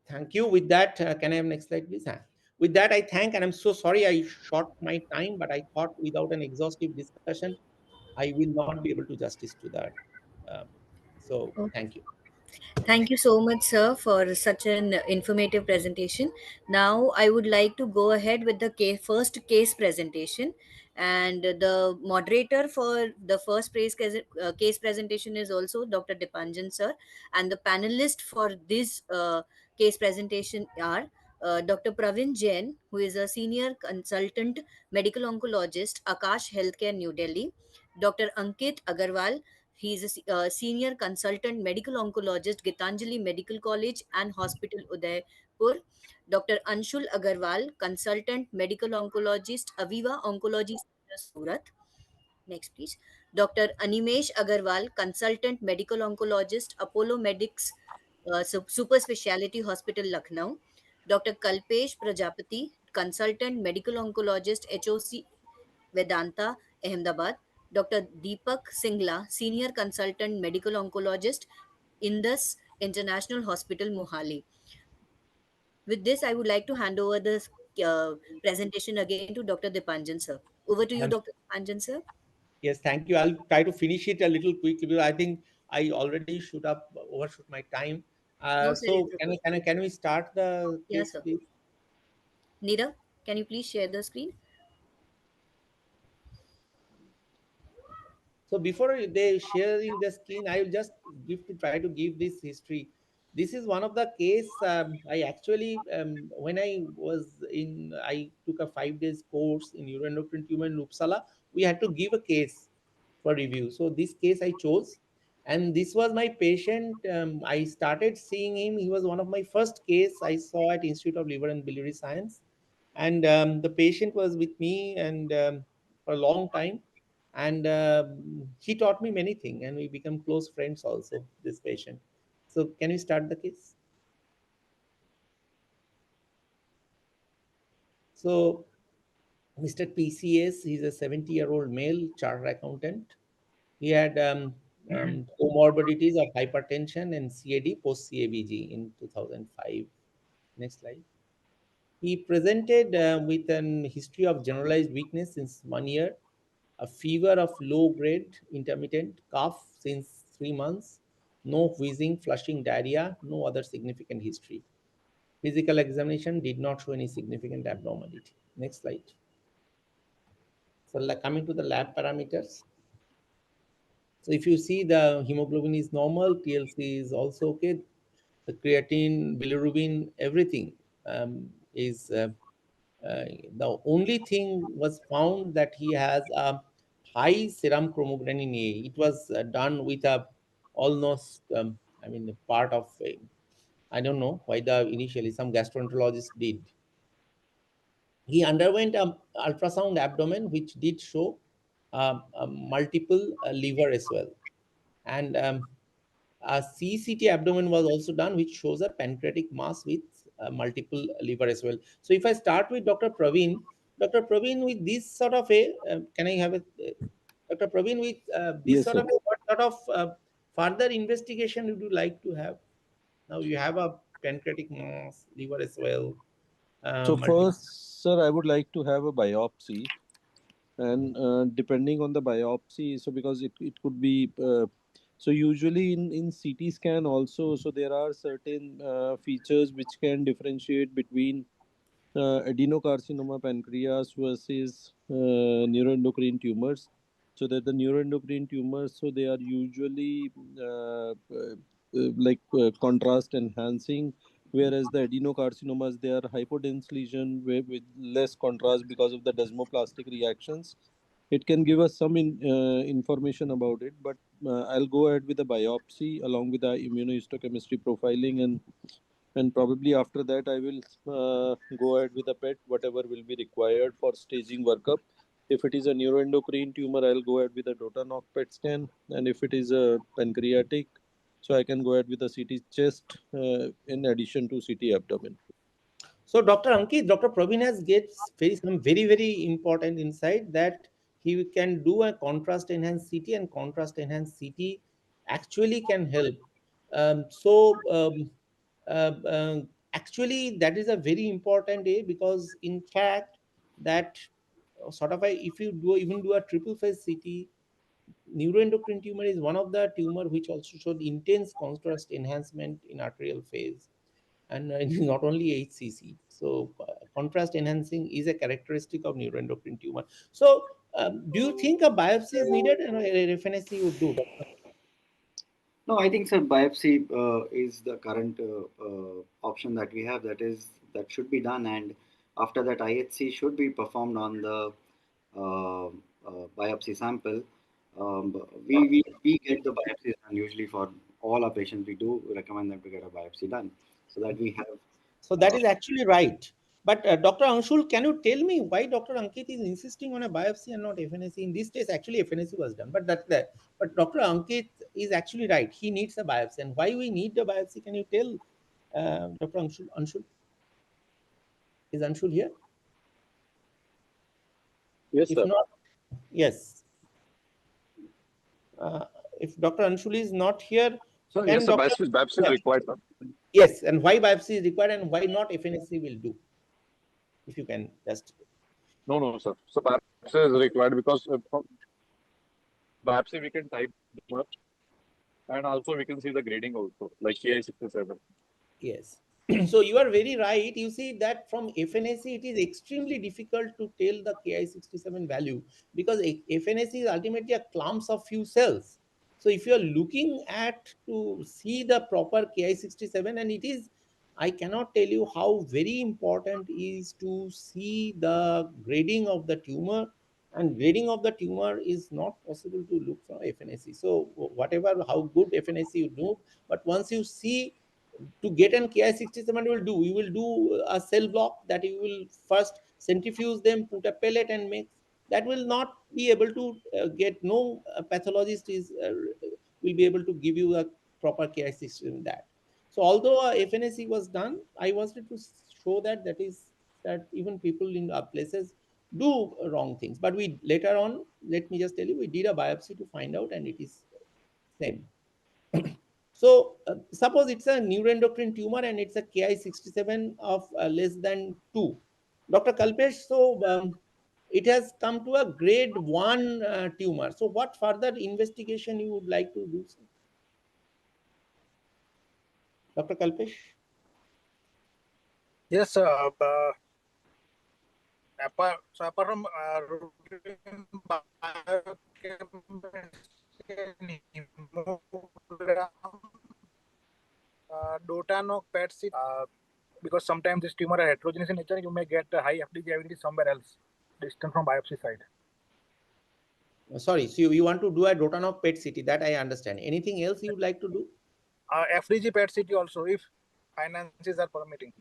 Speaker 3: Thank you. With that, can I have next slide, please? With that, I thank, and I'm so sorry I short my time, but I thought without an exhaustive discussion, I will not be able to justice to that. Um, so thank you.
Speaker 2: Thank you so much, sir, for such an informative presentation. Now, I would like to go ahead with the first case presentation. And the moderator for the first case presentation is also Dr. Dipanjan, sir. And the panelists for this case presentation are Dr. Pravin Jain, who is a senior consultant medical oncologist, Akash Healthcare, New Delhi. Dr. Ankit Agarwal, he is a senior consultant medical oncologist, Gitanjali Medical College and Hospital, Udaipur. Dr. Anshul Agarwal, consultant medical oncologist, Aviva Oncology Center, Surat. Next, please. Dr. Animesh Agarwal, consultant medical oncologist, Apollo Medics Super Speciality Hospital, Lucknow. Dr. Kalpesh Prajapati, consultant medical oncologist, HOC Vedanta, Ahmedabad. Dr. Deepak Singla, Senior Consultant Medical Oncologist, Indus International Hospital, Mohali. With this, I would like to hand over the presentation again to Dr. Dipanjan, sir. Over to you,
Speaker 3: I'm,
Speaker 2: Dr. Dipanjan, sir.
Speaker 3: yes, thank you. I'll try to finish it a little quickly because I think I already shoot up overshoot my time.
Speaker 2: No, sir,
Speaker 3: So
Speaker 2: it's okay.
Speaker 3: can we start the
Speaker 2: Yes,
Speaker 3: case,
Speaker 2: sir.
Speaker 3: please?
Speaker 2: Nira, can you please share the screen?
Speaker 3: So before they sharing the screen, I will just try to give this history. This is one of the case I actually when I took a 5 days course in neuroendocrine tumor in Uppsala. We had to give a case for review. So this case I chose, and this was my patient. I started seeing him. He was one of my first case I saw at Institute of Liver and Biliary Science, and the patient was with me and for a long time, and he taught me many things, and we become close friends also, this patient. So can we start the case? So Mr. PCS, he's a 70-year-old male chartered accountant. He had comorbidities of hypertension and CAD post CABG in 2005. Next slide. He presented with an history of generalized weakness since 1 year, a fever of low grade intermittent, cough since 3 months, no wheezing, flushing, diarrhea, no other significant history. Physical examination did not show any significant abnormality. Next slide. So coming to the lab parameters. So if you see, the hemoglobin is normal, TLC is also okay, the creatine, bilirubin, everything is uh, the only thing was found that he has a high serum chromogranin A. It was done with a almost, I mean, a part of, I don't know why the initially some gastroenterologist did. He underwent a ultrasound abdomen, which did show multiple liver as well. And a CCT abdomen was also done, which shows a pancreatic mass with multiple liver as well. So if I start with Dr. Praveen, with this sort of a, can I have a, Dr. Praveen, with this
Speaker 4: Yes,
Speaker 3: sort
Speaker 4: sir.
Speaker 3: of a, what sort of further investigation would you like to have? Now you have a pancreatic mass, liver as well,
Speaker 4: So
Speaker 3: multiple.
Speaker 4: first, sir, I would like to have a biopsy, and depending on the biopsy, so because it could be, so usually in CT scan also, so there are certain features which can differentiate between adenocarcinoma pancreas versus neuroendocrine tumors. So that the neuroendocrine tumors, so they are usually contrast enhancing, whereas the adenocarcinomas, they are hypodense lesion with less contrast because of the desmoplastic reactions. It can give us some information about it, but I'll go ahead with the biopsy along with the immunohistochemistry profiling, and probably after that I will go ahead with a PET, whatever will be required for staging workup. If it is a neuroendocrine tumor, I'll go ahead with a Dotanoc PET scan, and if it is a pancreatic, so I can go ahead with a CT chest in addition to CT abdomen.
Speaker 3: So Dr. Ankit, Dr. Praveen has gets some very, very important insight that he can do a contrast enhanced CT, and contrast enhanced CT actually can help. Um, so um, Actually that is a very important day, because in fact that sort of a, if you do even do a triple phase CT, neuroendocrine tumor is one of the tumor which also showed intense contrast enhancement in arterial phase, and it is not only HCC. So contrast enhancing is a characteristic of neuroendocrine tumor. So do you think a biopsy is needed, and a FNSC would do?
Speaker 5: No, I think, sir, biopsy is the current option that we have. That should be done, and after that, IHC should be performed on the biopsy sample. We get the biopsies done usually for all our patients. We do recommend them to get a biopsy done so that we have.
Speaker 3: So that is actually right. But Dr. Anshul, can you tell me why Dr. Ankit is insisting on a biopsy and not FNSC? In this case, actually FNSC was done, but that's that. But Dr. Ankit is actually right. He needs a biopsy, and why we need the biopsy? Can you tell, Dr. Anshul? Anshul, is Anshul here?
Speaker 4: Yes,
Speaker 3: If
Speaker 4: sir.
Speaker 3: not, yes. Uh, if Dr. Anshul is not here,
Speaker 6: So yes,
Speaker 3: can
Speaker 6: sir,
Speaker 3: Dr.
Speaker 6: biopsy is
Speaker 3: Yeah,
Speaker 6: required, sir.
Speaker 3: yes, and why biopsy is required, and why not FNSC will do? If you can just.
Speaker 6: No, no, sir. So biopsy is required because from biopsy we can type tumor, And also we can see the grading also, like KI67.
Speaker 3: Yes. So you are very right. You see that from FNAC, it is extremely difficult to tell the Ki67 value because FNAC is ultimately a clumps of few cells. So if you are looking at to see the proper Ki67, and it is, I cannot tell you how very important is to see the grading of the tumor. And grading of the tumor is not possible to look from FNAC. So whatever, how good FNAC you do, but once you see to get an Ki67 you will do a cell block that you will first centrifuge them, put a pellet and make. That will not be able to get, no pathologist is will be able to give you a proper Ki67 that. So although FNAC was done, I wanted to show that that even people in places do wrong things. But we later on, let me just tell you, we did a biopsy to find out, and it is same. So suppose it's a neuroendocrine tumor and it's a Ki67 of less than 2. Dr. Kalpesh, so it has come to a grade 1 tumor. So what further investigation you would like to do, sir? Dr. Kalpesh?
Speaker 7: Yes, apart from routine biochemistry and hemogram, Dotanoc PET CT, because sometimes this tumor are heterogeneous in nature, you may get a high FDG ability somewhere else, distant from biopsy site.
Speaker 3: Sorry, so you want to do a Dotanoc PET CT, that I understand. Anything else you would like to do?
Speaker 7: FDG PET CT also, if finances are permitting.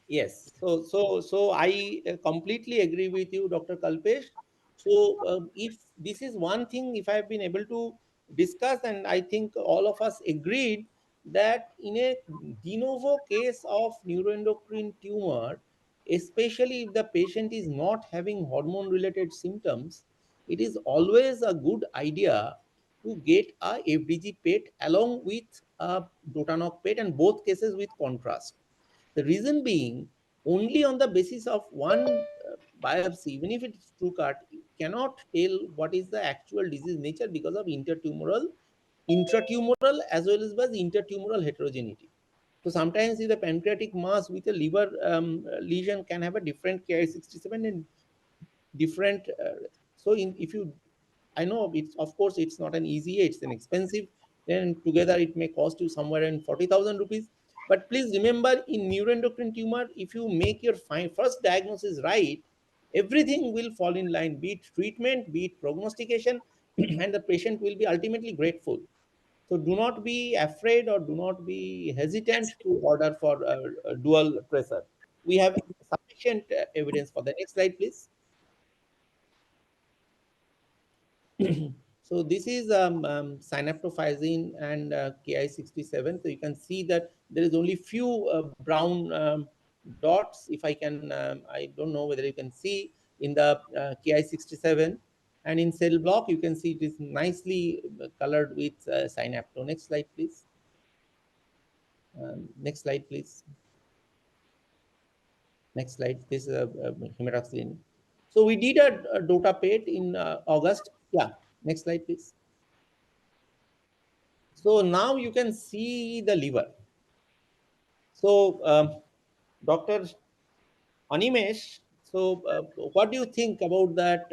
Speaker 3: Yes. So I completely agree with you, Dr. Kalpesh. So if this is one thing, if I have been able to discuss, and I think all of us agreed that in a de novo case of neuroendocrine tumor, especially if the patient is not having hormone-related symptoms, it is always a good idea to get a FDG PET along with a Dotanoc PET, and both cases with contrast. The reason being, only on the basis of one biopsy, even if it's true cut, you cannot tell what is the actual disease nature because of intratumoral as well as intertumoral heterogeneity. So sometimes the pancreatic mass with a liver lesion can have a different Ki67 and different. If you, I know it's, of course it's not an easy, it's an expensive. Then together it may cost you somewhere in 40,000 rupees. But please remember, in neuroendocrine tumor, if you make your first diagnosis right, everything will fall in line. Be it treatment, be it prognostication, and the patient will be ultimately grateful. So do not be afraid or do not be hesitant to order for a dual tracer. We have sufficient evidence for the next slide, please. So this is synaptophysin and Ki67. So you can see that there is only few brown dots. If I can, I don't know whether you can see in the Ki67. And in cell block, you can see it is nicely colored with synapto. Next slide, please. Next slide, please. Next slide. This is hematoxylin. So we did a DOTA-PET in August. Yeah. Next slide, please. So now you can see the liver. So Dr. Animesh, so what do you think about that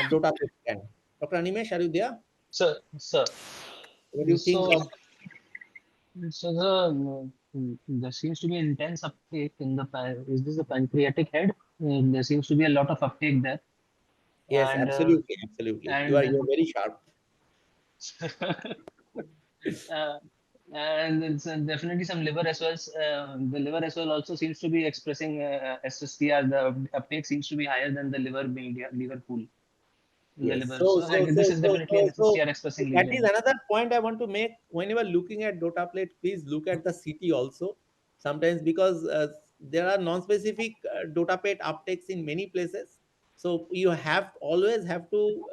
Speaker 3: DOTA PET scan? Dr. Animesh, are you there?
Speaker 8: Sir.
Speaker 3: What do you think
Speaker 8: So,
Speaker 3: of?
Speaker 8: there seems to be intense uptake in the is this the pancreatic head? There seems to be a lot of uptake there,
Speaker 3: Yes,
Speaker 8: and
Speaker 3: absolutely, absolutely. You
Speaker 8: and
Speaker 3: are very sharp.
Speaker 8: uh, and it's definitely some liver as well. The liver as well also seems to be expressing SSTR. The uptake seems to be higher than the liver media, liver pool in the
Speaker 3: Yes.
Speaker 8: liver. So this is definitely an SSTR expressing
Speaker 3: That is
Speaker 8: lesion.
Speaker 3: another point I want to make. Whenever looking at DOTA plate, please look at the CT also. Sometimes because there are non-specific DOTA plate uptakes in many places. So you have always have to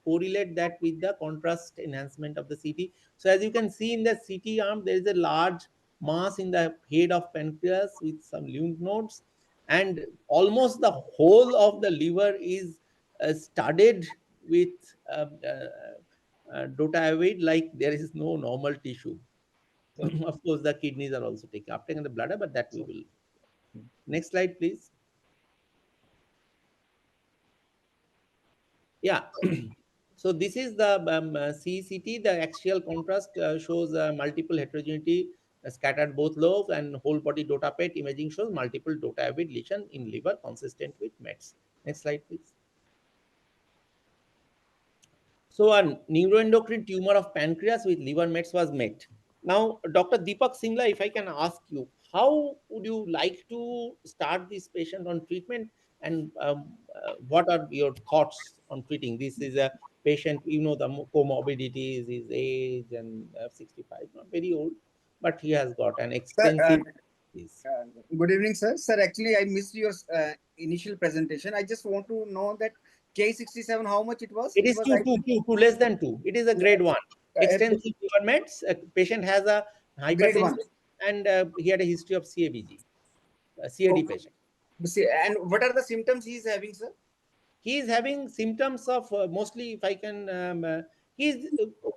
Speaker 3: correlate that with the contrast enhancement of the CT. So as you can see in the CT arm, there is a large mass in the head of pancreas with some lymph nodes, and almost the whole of the liver is studded with DOTA-avid like there is no normal tissue. Of course, the kidneys are also taken, uptaken the bladder, but that we will. Next slide, please. Yeah. So this is the CCT. The axial contrast shows multiple heterogeneity scattered both lobes, and whole body DOTA PET imaging shows multiple DOTA-avid lesion in liver consistent with METs. Next slide, please. So a neuroendocrine tumor of pancreas with liver mets was met. Now, Dr. Deepak Singla, if I can ask you, how would you like to start this patient on treatment, and what are your thoughts on treating? This is a patient, you know, the comorbidities, his age, and 65, not very old, but he has got an
Speaker 9: Sir,
Speaker 3: extensive disease.
Speaker 9: good evening, sir. Sir, actually, I missed your initial presentation. I just want to know that K67, how much it was?
Speaker 3: It
Speaker 9: It
Speaker 3: is
Speaker 9: was,
Speaker 3: two, two, two, two, less than two. It is a grade one. Extensive liver mets. A patient has a
Speaker 9: grade 1.
Speaker 3: hypertension, and he had a history of CABG, a CAD
Speaker 9: Okay.
Speaker 3: patient.
Speaker 9: And what are the symptoms he is having, sir?
Speaker 3: He is having symptoms of mostly, if I can, he's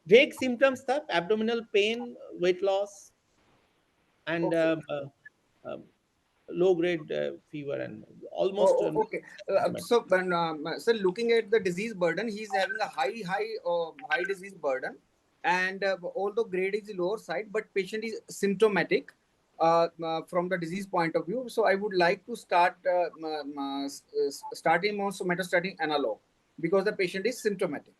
Speaker 3: vague symptoms, that abdominal pain, weight loss, and
Speaker 9: Okay.
Speaker 3: um, low grade fever, and almost
Speaker 9: Okay. So looking at the disease burden, he's having a high disease burden, and although grade is lower side, but patient is symptomatic from the disease point of view. So I would like to start him on somatostatin analog because the patient is symptomatic.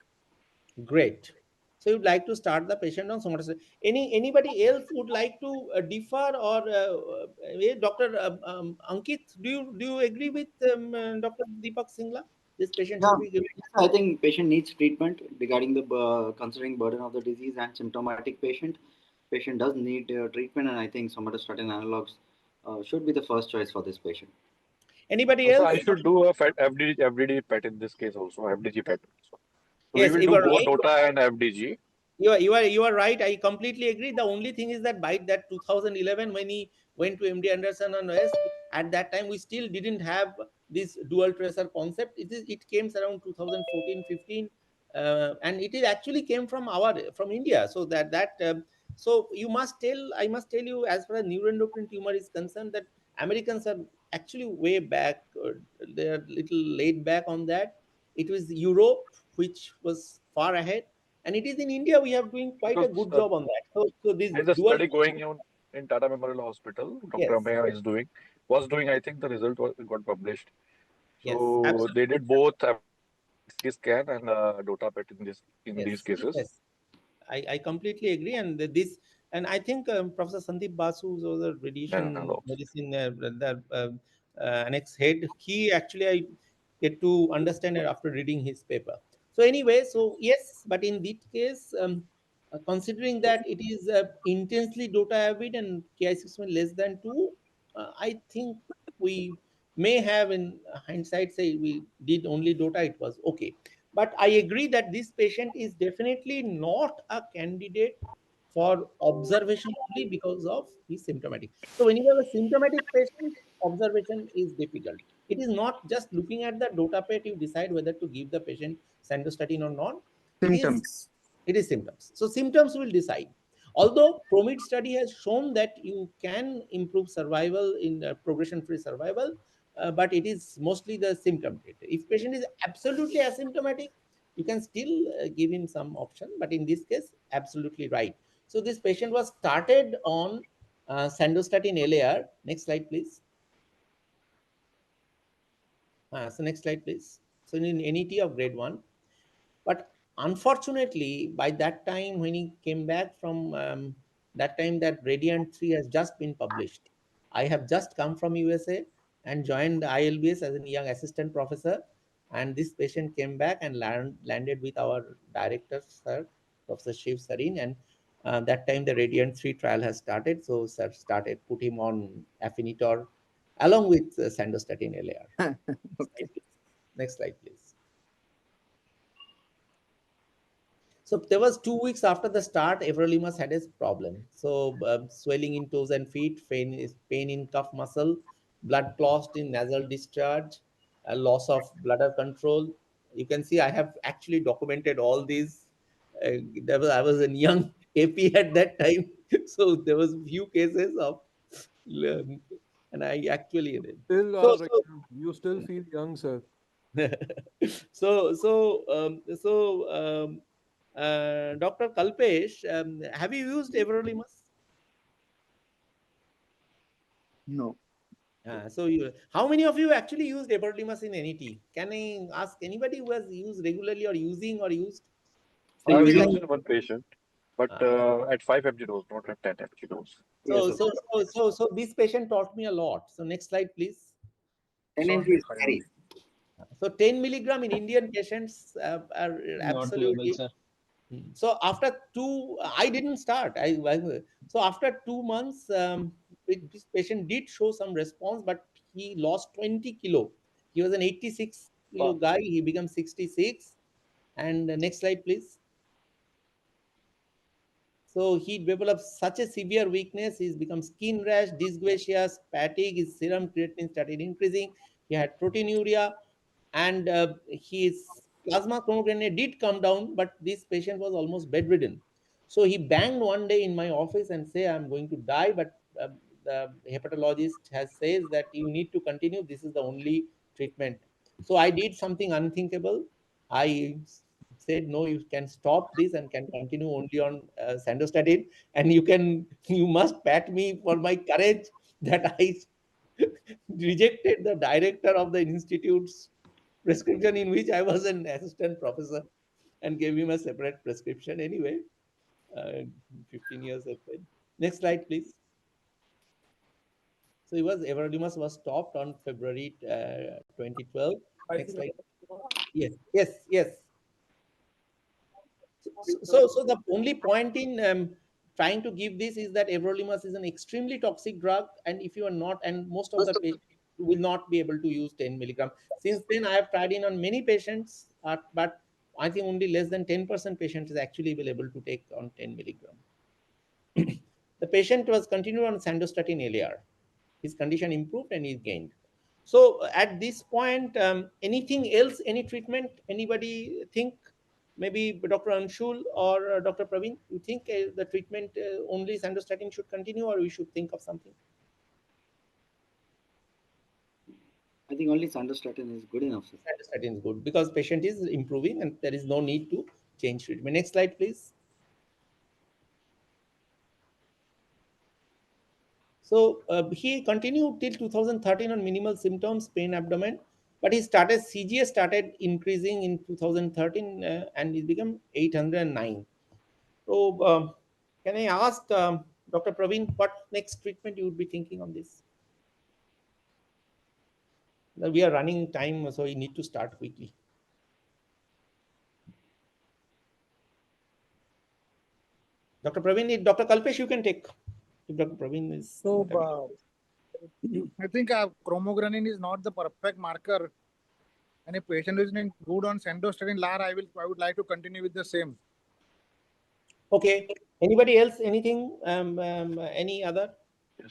Speaker 3: great. So you'd like to start the patient on somatostatin. Anybody else would like to differ, or Dr. Ankit, do you agree with Dr. Deepak Singla? This patient
Speaker 5: Yeah,
Speaker 3: should be given.
Speaker 5: I think patient needs treatment regarding the considering burden of the disease and symptomatic patient. Patient does need treatment, and I think somatostatin analogs should be the first choice for this patient.
Speaker 3: Anybody
Speaker 6: Also, I
Speaker 3: else?
Speaker 6: should do a FDG PET in this case also, FDG PET. So we
Speaker 3: Yes,
Speaker 6: will
Speaker 3: you
Speaker 6: do
Speaker 3: are
Speaker 6: both
Speaker 3: right.
Speaker 6: DOTA and FDG.
Speaker 3: You are right. I completely agree. The only thing is that by that 2011, when he went to MD Anderson and West, at that time we still didn't have this dual tracer concept. It came around 2014, 15, and it is actually came from India. So so I must tell you, as far as neuroendocrine tumor is concerned, that Americans are actually way back. They are little laid back on that. It was Europe which was far ahead, and it is in India we are doing quite a
Speaker 6: Because
Speaker 3: good job on that. So this
Speaker 6: there's a
Speaker 3: dual,
Speaker 6: study going on in Tata Memorial Hospital. Dr.
Speaker 3: yes,
Speaker 6: Ameya is doing, was doing. I think the result got published.
Speaker 3: yes,
Speaker 6: So they
Speaker 3: absolutely,
Speaker 6: did both CT scan and DOTA PET in these
Speaker 3: yes,
Speaker 6: cases.
Speaker 3: yes. I completely agree, and this, and I think Professor Sandeep Basu, who was a radiation
Speaker 6: Analogs.
Speaker 3: medicine annex head, he actually, I get to understand it after reading his paper. So anyway, so yes, but in this case, considering that it is intensely DOTA avid and Ki-67 less than 2, I think we may have in hindsight say we did only DOTA, it was okay. But I agree that this patient is definitely not a candidate for observation only because of his symptomatic. So when you have a symptomatic patient, observation is difficult. It is not just looking at the DOTA PET you decide whether to give the patient sandostatin or not. It is
Speaker 9: Symptoms.
Speaker 3: it is symptoms. So symptoms will decide. Although PROMID study has shown that you can improve survival in progression-free survival, but it is mostly the symptom treated. If patient is absolutely asymptomatic, you can still give him some option, but in this case, absolutely right. So this patient was started on sandostatin LAR. Next slide, please. So next slide, please. So in NET of grade 1. But unfortunately, by that time, when he came back from that time, that Radiant 3 has just been published. I have just come from USA and joined ILBS as a young assistant professor. And this patient came back and landed with our director, sir, Professor Shiv Sarin. And that time, the Radiant 3 trial has started. So, sir started, put him on Afinitor along with Sandostatin LAR.
Speaker 9: Okay.
Speaker 3: Next slide, please. So there was 2 weeks after the start, everolimus had a problem. So swelling in toes and feet, pain in cuff muscle, blood clot in nasal discharge, a loss of bladder control. You can see I have actually documented all these I was a young AP at that time, so there was few cases of, and I actually did.
Speaker 10: Still
Speaker 3: So
Speaker 10: are you still feel young, sir.
Speaker 3: Dr. Kalpesh, have you used everolimus?
Speaker 5: No.
Speaker 3: How many of you actually used everolimus in NET? Can I ask anybody who has used regularly or using or used? So
Speaker 6: I've
Speaker 3: using.
Speaker 6: used in one patient, but
Speaker 3: Uh,
Speaker 6: at 5 mg dose, not at 10 mg dose.
Speaker 5: Yes,
Speaker 3: so,
Speaker 5: sir.
Speaker 3: so, so, so, so this patient taught me a lot. So next slide, please.
Speaker 9: 10
Speaker 7: So
Speaker 9: mg
Speaker 7: only
Speaker 9: is
Speaker 7: five
Speaker 9: very.
Speaker 7: only.
Speaker 3: So 10 milligram in Indian patients are
Speaker 8: Not doable,
Speaker 3: absolutely.
Speaker 8: sir.
Speaker 3: So after I didn't start. So after 2 months, this patient did show some response, but he lost 20 kilo. He was an 86 kilo
Speaker 8: Wow.
Speaker 3: guy. He became 66. And next slide, please. So he developed such a severe weakness. He's become skin rash, dysgeusia, fatigue. His serum creatinine started increasing. He had proteinuria, and his plasma chromogranin did come down, but this patient was almost bedridden. So he banged one day in my office and say, "I'm going to die," but the hepatologist has says that you need to continue. This is the only treatment. So I did something unthinkable. I said, no, you can stop this and can continue only on sandostatin, and you must pat me for my courage that I rejected the director of the institute's prescription, in which I was an assistant professor, and gave him a separate prescription anyway. uh, 15 years after. Next slide, please. So he was everolimus was stopped on February 2012. Next slide. Yes. So the only point in trying to give this is that everolimus is an extremely toxic drug, and if you are not, and most of the patients will not be able to use 10 milligram. Since then, I have tried in on many patients, but I think only less than 10% patients is actually able to take on 10 milligram. The patient was continued on sandostatin LAR. His condition improved and he gained. So at this point, anything else, any treatment, anybody think? Maybe Dr. Anshul or Dr. Praveen, you think the treatment only sandostatin should continue, or we should think of something?
Speaker 5: I think only sandostatin is good enough, sir.
Speaker 3: Sandostatin is good because patient is improving and there is no need to change treatment. Next slide, please. So he continued till 2013 on minimal symptoms, pain, abdomen, but he started CGS started increasing in 2013 and it became 809. So can I ask Dr. Praveen what next treatment you would be thinking on this? Now, we are running time, so we need to start quickly. Dr. Praveen, Dr. Kalpesh, you can take. If Dr. Praveen is
Speaker 7: So
Speaker 3: not available.
Speaker 7: I think chromogranin is not the perfect marker. And a patient is in good on sandostatin LAR, I would like to continue with the same.
Speaker 3: Okay. Anybody else? Anything? Any other?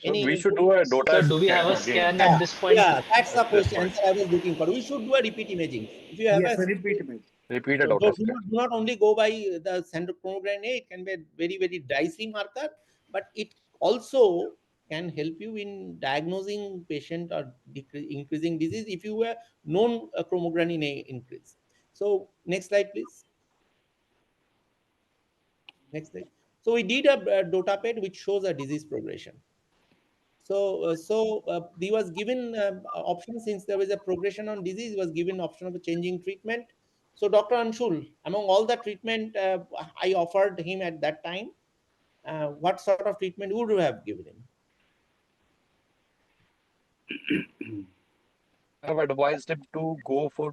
Speaker 6: So we
Speaker 3: Any?
Speaker 6: should do a DOTA
Speaker 8: Sir, do we have
Speaker 6: scan
Speaker 8: a
Speaker 6: again
Speaker 8: scan
Speaker 3: Yeah,
Speaker 8: at this point?
Speaker 3: yeah, that's the
Speaker 6: at this
Speaker 3: question
Speaker 6: point.
Speaker 3: answer I was looking for. We should do a repeat imaging. If you have
Speaker 9: Yes,
Speaker 3: a
Speaker 9: a repeat image.
Speaker 6: Repeat a
Speaker 3: so
Speaker 6: DOTA
Speaker 3: do
Speaker 6: scan.
Speaker 3: not only go by the central chromogranin A, it can be a very, very dicey marker, but it also can help you in diagnosing patient or increasing disease if you were known a chromogranin A increase. So next slide, please. Next slide. So we did a DOTA which shows a disease progression. He was given option since there was a progression on disease. He was given option of a changing treatment. So Dr. Anshul, among all the treatment I offered him at that time, what sort of treatment would you have given him?
Speaker 6: I have advised him to go for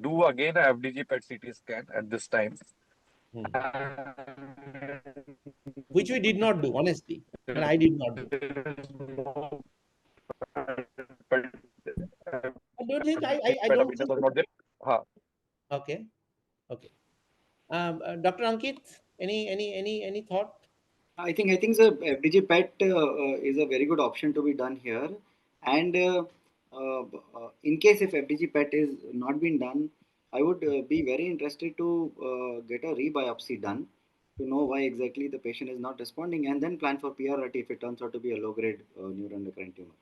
Speaker 6: do again a FDG PET CT scan at this time.
Speaker 3: Hmm.
Speaker 6: And
Speaker 3: Which we did not do, honestly, and I did not do.
Speaker 6: there is no
Speaker 3: I don't think I
Speaker 6: PET
Speaker 3: don't
Speaker 6: amino
Speaker 3: think.
Speaker 6: was not there. हाँ,
Speaker 3: Okay, okay. Dr. Ankit, any thought?
Speaker 5: I think the FDG PET is a very good option to be done here. And in case if FDG PET is not been done, I would be very interested to get a rebiopsy done. to know why exactly the patient is not responding, and then plan for PRRT if it turns out to be a low grade neuroendocrine tumor.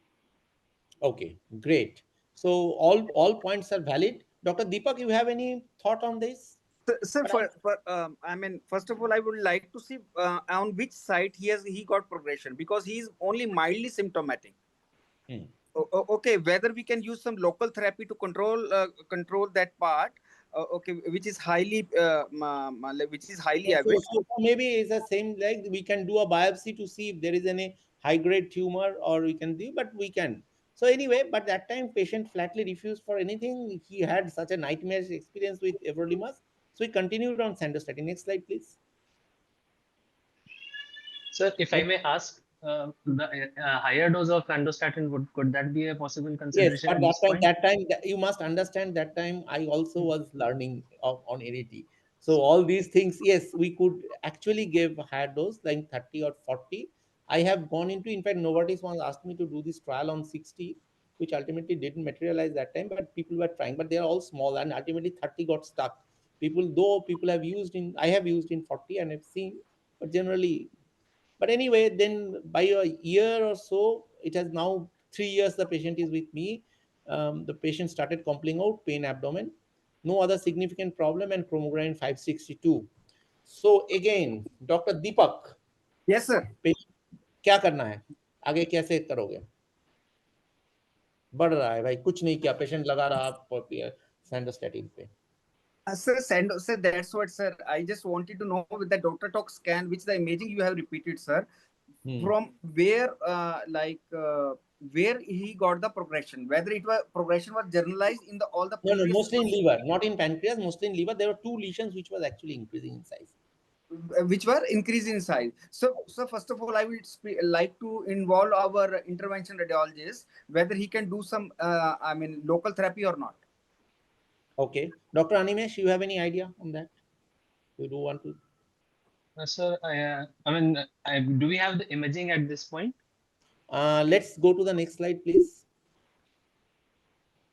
Speaker 3: Okay, great. So all points are valid. Dr. Deepak, you have any thought on this?
Speaker 9: Sir,
Speaker 3: But I,
Speaker 9: I mean, first of all, I would like to see on which site he got progression, because he is only mildly symptomatic.
Speaker 3: hmm.
Speaker 9: Okay, whether we can use some local therapy to control that part, okay, which is highly
Speaker 3: Yeah,
Speaker 9: avid.
Speaker 3: so maybe it's the same, like we can do a biopsy to see if there is any high grade tumor, or we can do, but we can. So anyway, but that time patient flatly refused for anything. He had such a nightmare experience with everolimus. So he continued on sandostatin. Next slide, please.
Speaker 8: Sir, if I
Speaker 3: Next.
Speaker 8: may ask, the higher dose of andostatin, could that be a possible
Speaker 3: Yes,
Speaker 8: consideration
Speaker 3: but
Speaker 8: at this point?
Speaker 3: you must understand that time I also was learning on NAT. So all these things, yes, we could actually give higher dose like 30 or 40. I have gone into, in fact, Novartis once asked me to do this trial on 60, which ultimately didn't materialize that time, but people were trying, but they are all small, and ultimately 30 got stuck. People have used in, I have used in 40 and I've seen, but generally, but anyway, then by a year or so, it has now 3 years the patient is with me. The patient started complaining out pain abdomen, no other significant problem, and chromogranin 562. So again, Dr. Deepak,
Speaker 9: Yes, sir.
Speaker 3: patient क्या करना है, आगे कैसे करोगे? बढ़ रहा है भाई, कुछ नहीं किया, पेशेंट लगा रहा आप सैंडोस्टैटिन पे.
Speaker 9: Sir, that's what, sir. I just wanted to know with the doctor talk scan, which the imaging you have repeated, sir,
Speaker 3: Hmm.
Speaker 9: from where he got the progression, whether it was progression was generalized in the all the
Speaker 3: No, no,
Speaker 9: previous,
Speaker 3: mostly in liver, not in pancreas, mostly in liver. There were two lesions which was actually increasing in size.
Speaker 9: which were increased in size. So first of all, I will like to involve our intervention radiologist whether he can do some, I mean, local therapy or not.
Speaker 3: Okay. Dr. Animesh, you have any idea on that? You do want to?
Speaker 8: Sir, I mean, do we have the imaging at this point?
Speaker 3: Let's go to the next slide, please.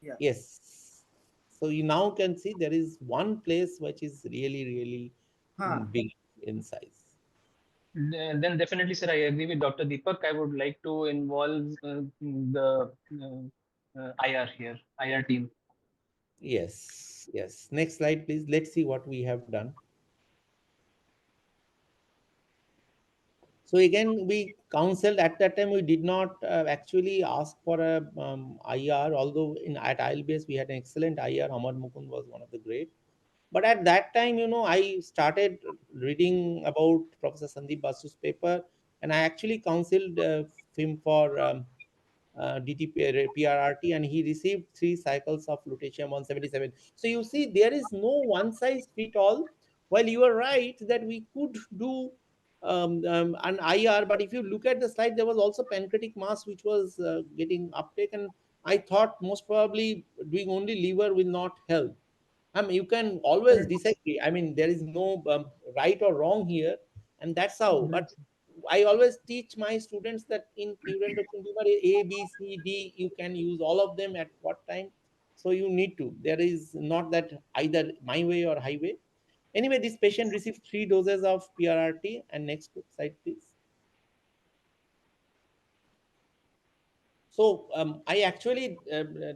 Speaker 9: Yeah.
Speaker 3: Yes. So you now can see there is one place which is really, really
Speaker 9: Huh.
Speaker 3: big in size.
Speaker 8: Then definitely, sir, I agree with Dr. Deepak. I would like to involve the IR here, IR team.
Speaker 3: Yes. Yes. Next slide, please. Let's see what we have done. So again, we counseled at that time. We did not actually ask for a IR, although in at ILBS we had an excellent IR. Amar Mukund was one of the great. But at that time, I started reading about Professor Sandeep Basu's paper, and I actually counseled him for PRRT, and he received 3 cycles of lutetium 177. So you see, there is no one size fit all. While you are right that we could do an IR, but if you look at the slide, there was also pancreatic mass which was getting uptake, and I thought most probably doing only liver will not help. You can always disagree. I mean, there is no right or wrong here, and that's how. But I always teach my students that in neuroendocrine tumor, A, B, C, D, you can use all of them at what time. So you need to. There is not that either my way or highway. Anyway, this patient received 3 doses of PRRT. And next slide, please. So I actually,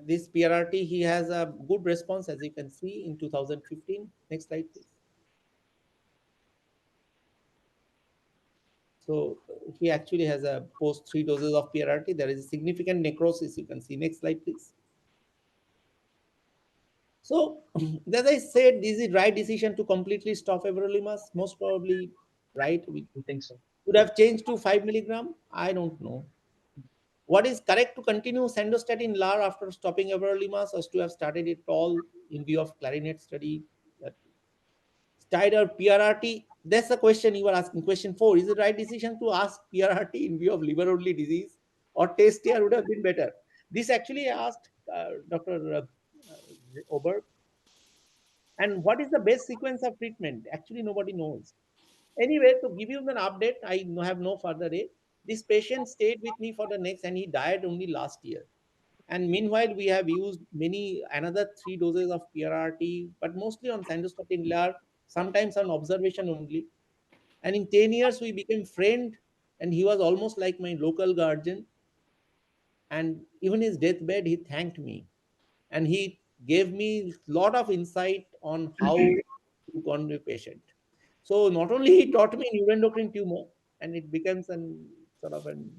Speaker 3: this PRRT, he has a good response, as you can see in 2015. Next slide, please. So he actually has a post 3 doses of PRRT. There is a significant necrosis. You can see. Next slide, please. So, as I said, is it right decision to completely stop everolimus? Most probably, right. We
Speaker 8: I think so.
Speaker 3: would have changed to 5 milligram. I don't know. What is correct to continue sandostatin LAR after stopping everolimus, or to have started it all in view of clarinet study? Steroid or PRRT? That's the question you were asking. Question 4: is it right decision to ask PRRT in view of liver only disease, or test here would have been better? This actually I asked Dr. Oberg. And what is the best sequence of treatment? Actually, nobody knows. Anyway, to give you an update, I have no further aid. This patient stayed with me for the next, and he died only last year. And meanwhile, we have used another 3 doses of PRRT, but mostly on sandostatin LAR, sometimes on observation only. And in 10 years, we became friend, and he was almost like my local guardian. And even his deathbed, he thanked me, and he gave me lot of insight on how to convey patient. So not only he taught me neuroendocrine tumor, and it becomes an sort of an,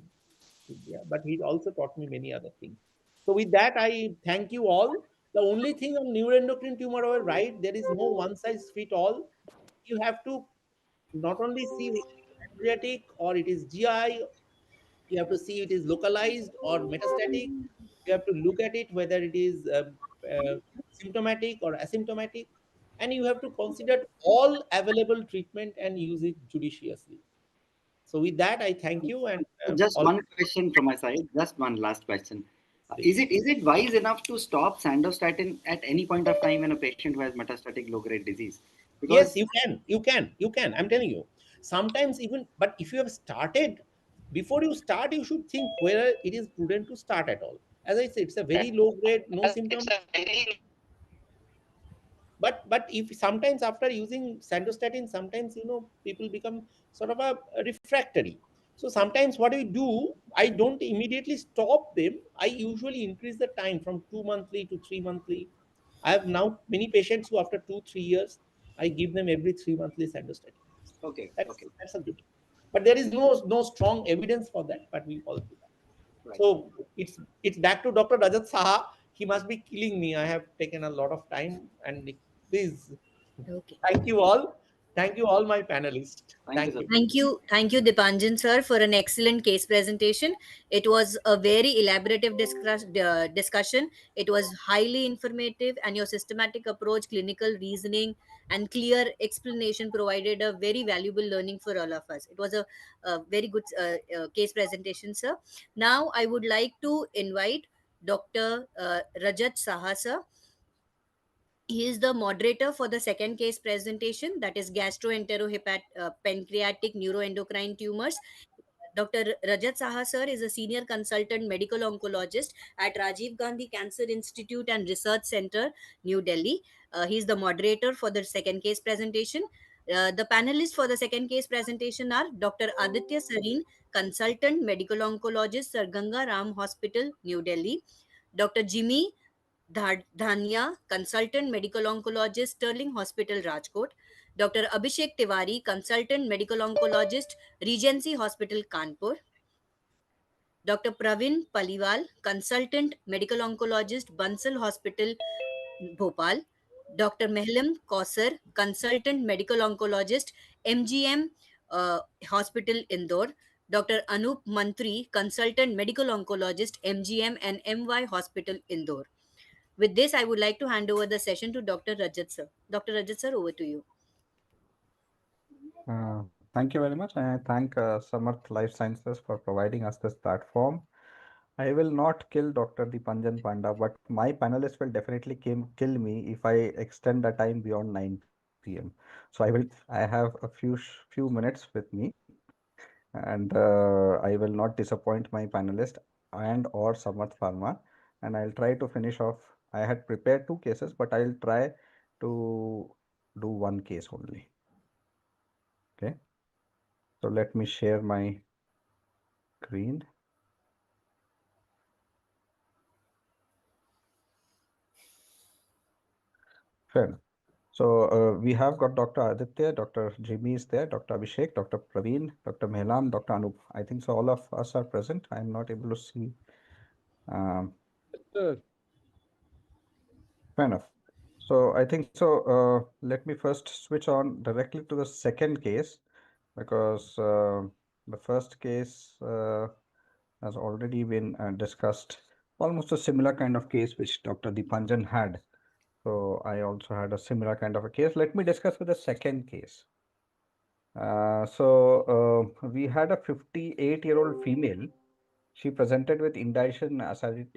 Speaker 3: yeah, but he also taught me many other things. So with that, I thank you all. The only thing on neuroendocrine tumor, right, there is no one size fit all. You have to not only see whether it is pancreatic or it is GI, you have to see it is localized or metastatic. You have to look at it whether it is symptomatic or asymptomatic, and you have to consider all available treatment and use it judiciously. So with that, I thank you, and
Speaker 5: Just
Speaker 3: all.
Speaker 5: one question from my side. Just one last question. Is it wise enough to stop sandostatin at any point of time in a patient who has metastatic low-grade disease?
Speaker 3: Yes,
Speaker 5: Because
Speaker 3: you can. I'm telling you. Sometimes even, but if you have started, before you start, you should think whether it is prudent to start at all. As I said, it's a very low grade, no symptom. But if sometimes after using sandostatin, sometimes people become sort of a refractory. So sometimes what we do, I don't immediately stop them. I usually increase the time from 2 monthly to 3 monthly. I have now many patients who after 2 3 years, I give them every 3 monthly sandostatin.
Speaker 5: okay,
Speaker 3: That's
Speaker 5: okay,
Speaker 3: that's a good. But there is no strong evidence for that. But we all do that.
Speaker 5: right.
Speaker 3: So it's back to Dr. Rajat Saha. He must be killing me. I have taken a lot of time, and please,
Speaker 2: Okay.
Speaker 3: thank you all. Thank you all my panelists.
Speaker 5: Thank you,
Speaker 3: Thank
Speaker 5: sir.
Speaker 3: you.
Speaker 2: Thank you, Dipanjan sir, for an excellent case presentation. It was a very elaborative discussion. It was highly informative, and your systematic approach, clinical reasoning, and clear explanation provided a very valuable learning for all of us. It was a very good case presentation, sir. Now, I would like to invite Dr. Rajat Saha, sir. He is the moderator for the second case presentation, that is pancreatic neuroendocrine tumors. Dr. Rajat Saha sir is a senior consultant medical oncologist at Rajiv Gandhi Cancer Institute and Research Center, New Delhi. He is the moderator for the second case presentation. The panelists for the second case presentation are Dr. Aditya Sareen, consultant medical oncologist, Sir Ganga Ram Hospital, New Delhi. Dr. Jimmy Dhania, consultant medical oncologist, Sterling Hospital, Rajkot. Dr. Abhishek Tiwari, consultant medical oncologist, Regency Hospital, Kanpur. Dr. Pravin Paliwal, consultant medical oncologist, Bansal Hospital, Bhopal. Dr. Mehlam Kausar, consultant medical oncologist, MGM Hospital, Indore. Dr. Anup Mantri, consultant medical oncologist, MGM and MY Hospital, Indore. With this, I would like to hand over the session to Dr. Rajat sir. Dr. Rajat sir, over to you.
Speaker 1: Thank you very much. I thank Samarth Life Sciences for providing us this platform. I will not kill Dr. Dipanjan Panda, but my panelists will definitely kill me if I extend the time beyond 9 p.m. So I have a few minutes with me, and I will not disappoint my panelist and or Samarth Pharma, and I'll try to finish off. I had prepared two cases, but I'll try to do one case only. Okay. So let me share my screen. Fair. So we have got Dr. Aditya, Dr. Jimmy is there, Dr. Abhishek, Dr. Praveen, Dr. Mehlam, Dr. Anup. I think so all of us are present. I'm not able to see. Um,
Speaker 10: Sir,
Speaker 1: Fair enough. So I think so. Let me first switch on directly to the second case because the first case has already been discussed. Almost a similar kind of case which Dr. Dipanjan had. So I also had a similar kind of a case. Let me discuss with the second case. We had a 58-year-old female. She presented with indigestion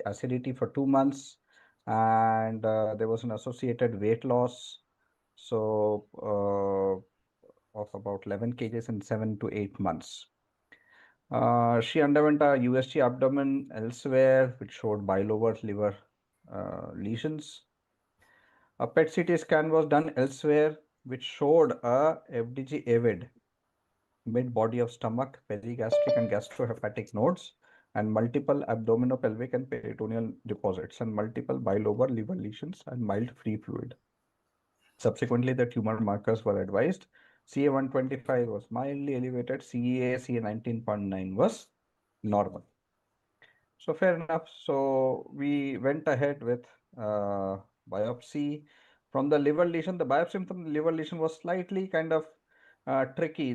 Speaker 1: acidity for 2 months, and there was an associated weight loss. So of about 11 kgs in 7 to 8 months. She underwent a USG abdomen elsewhere, which showed bilobar liver lesions. A PET CT scan was done elsewhere, which showed a FDG avid
Speaker 11: mid body of stomach, perigastric and gastrohepatic nodes, and multiple abdominopelvic and peritoneal deposits, and multiple bilobar liver lesions and mild free fluid. Subsequently, the tumor markers were advised. CA-125 was mildly elevated. CA 19.9 was normal. So fair enough. So we went ahead with biopsy from the liver lesion. The biopsy from the liver lesion was slightly kind of tricky.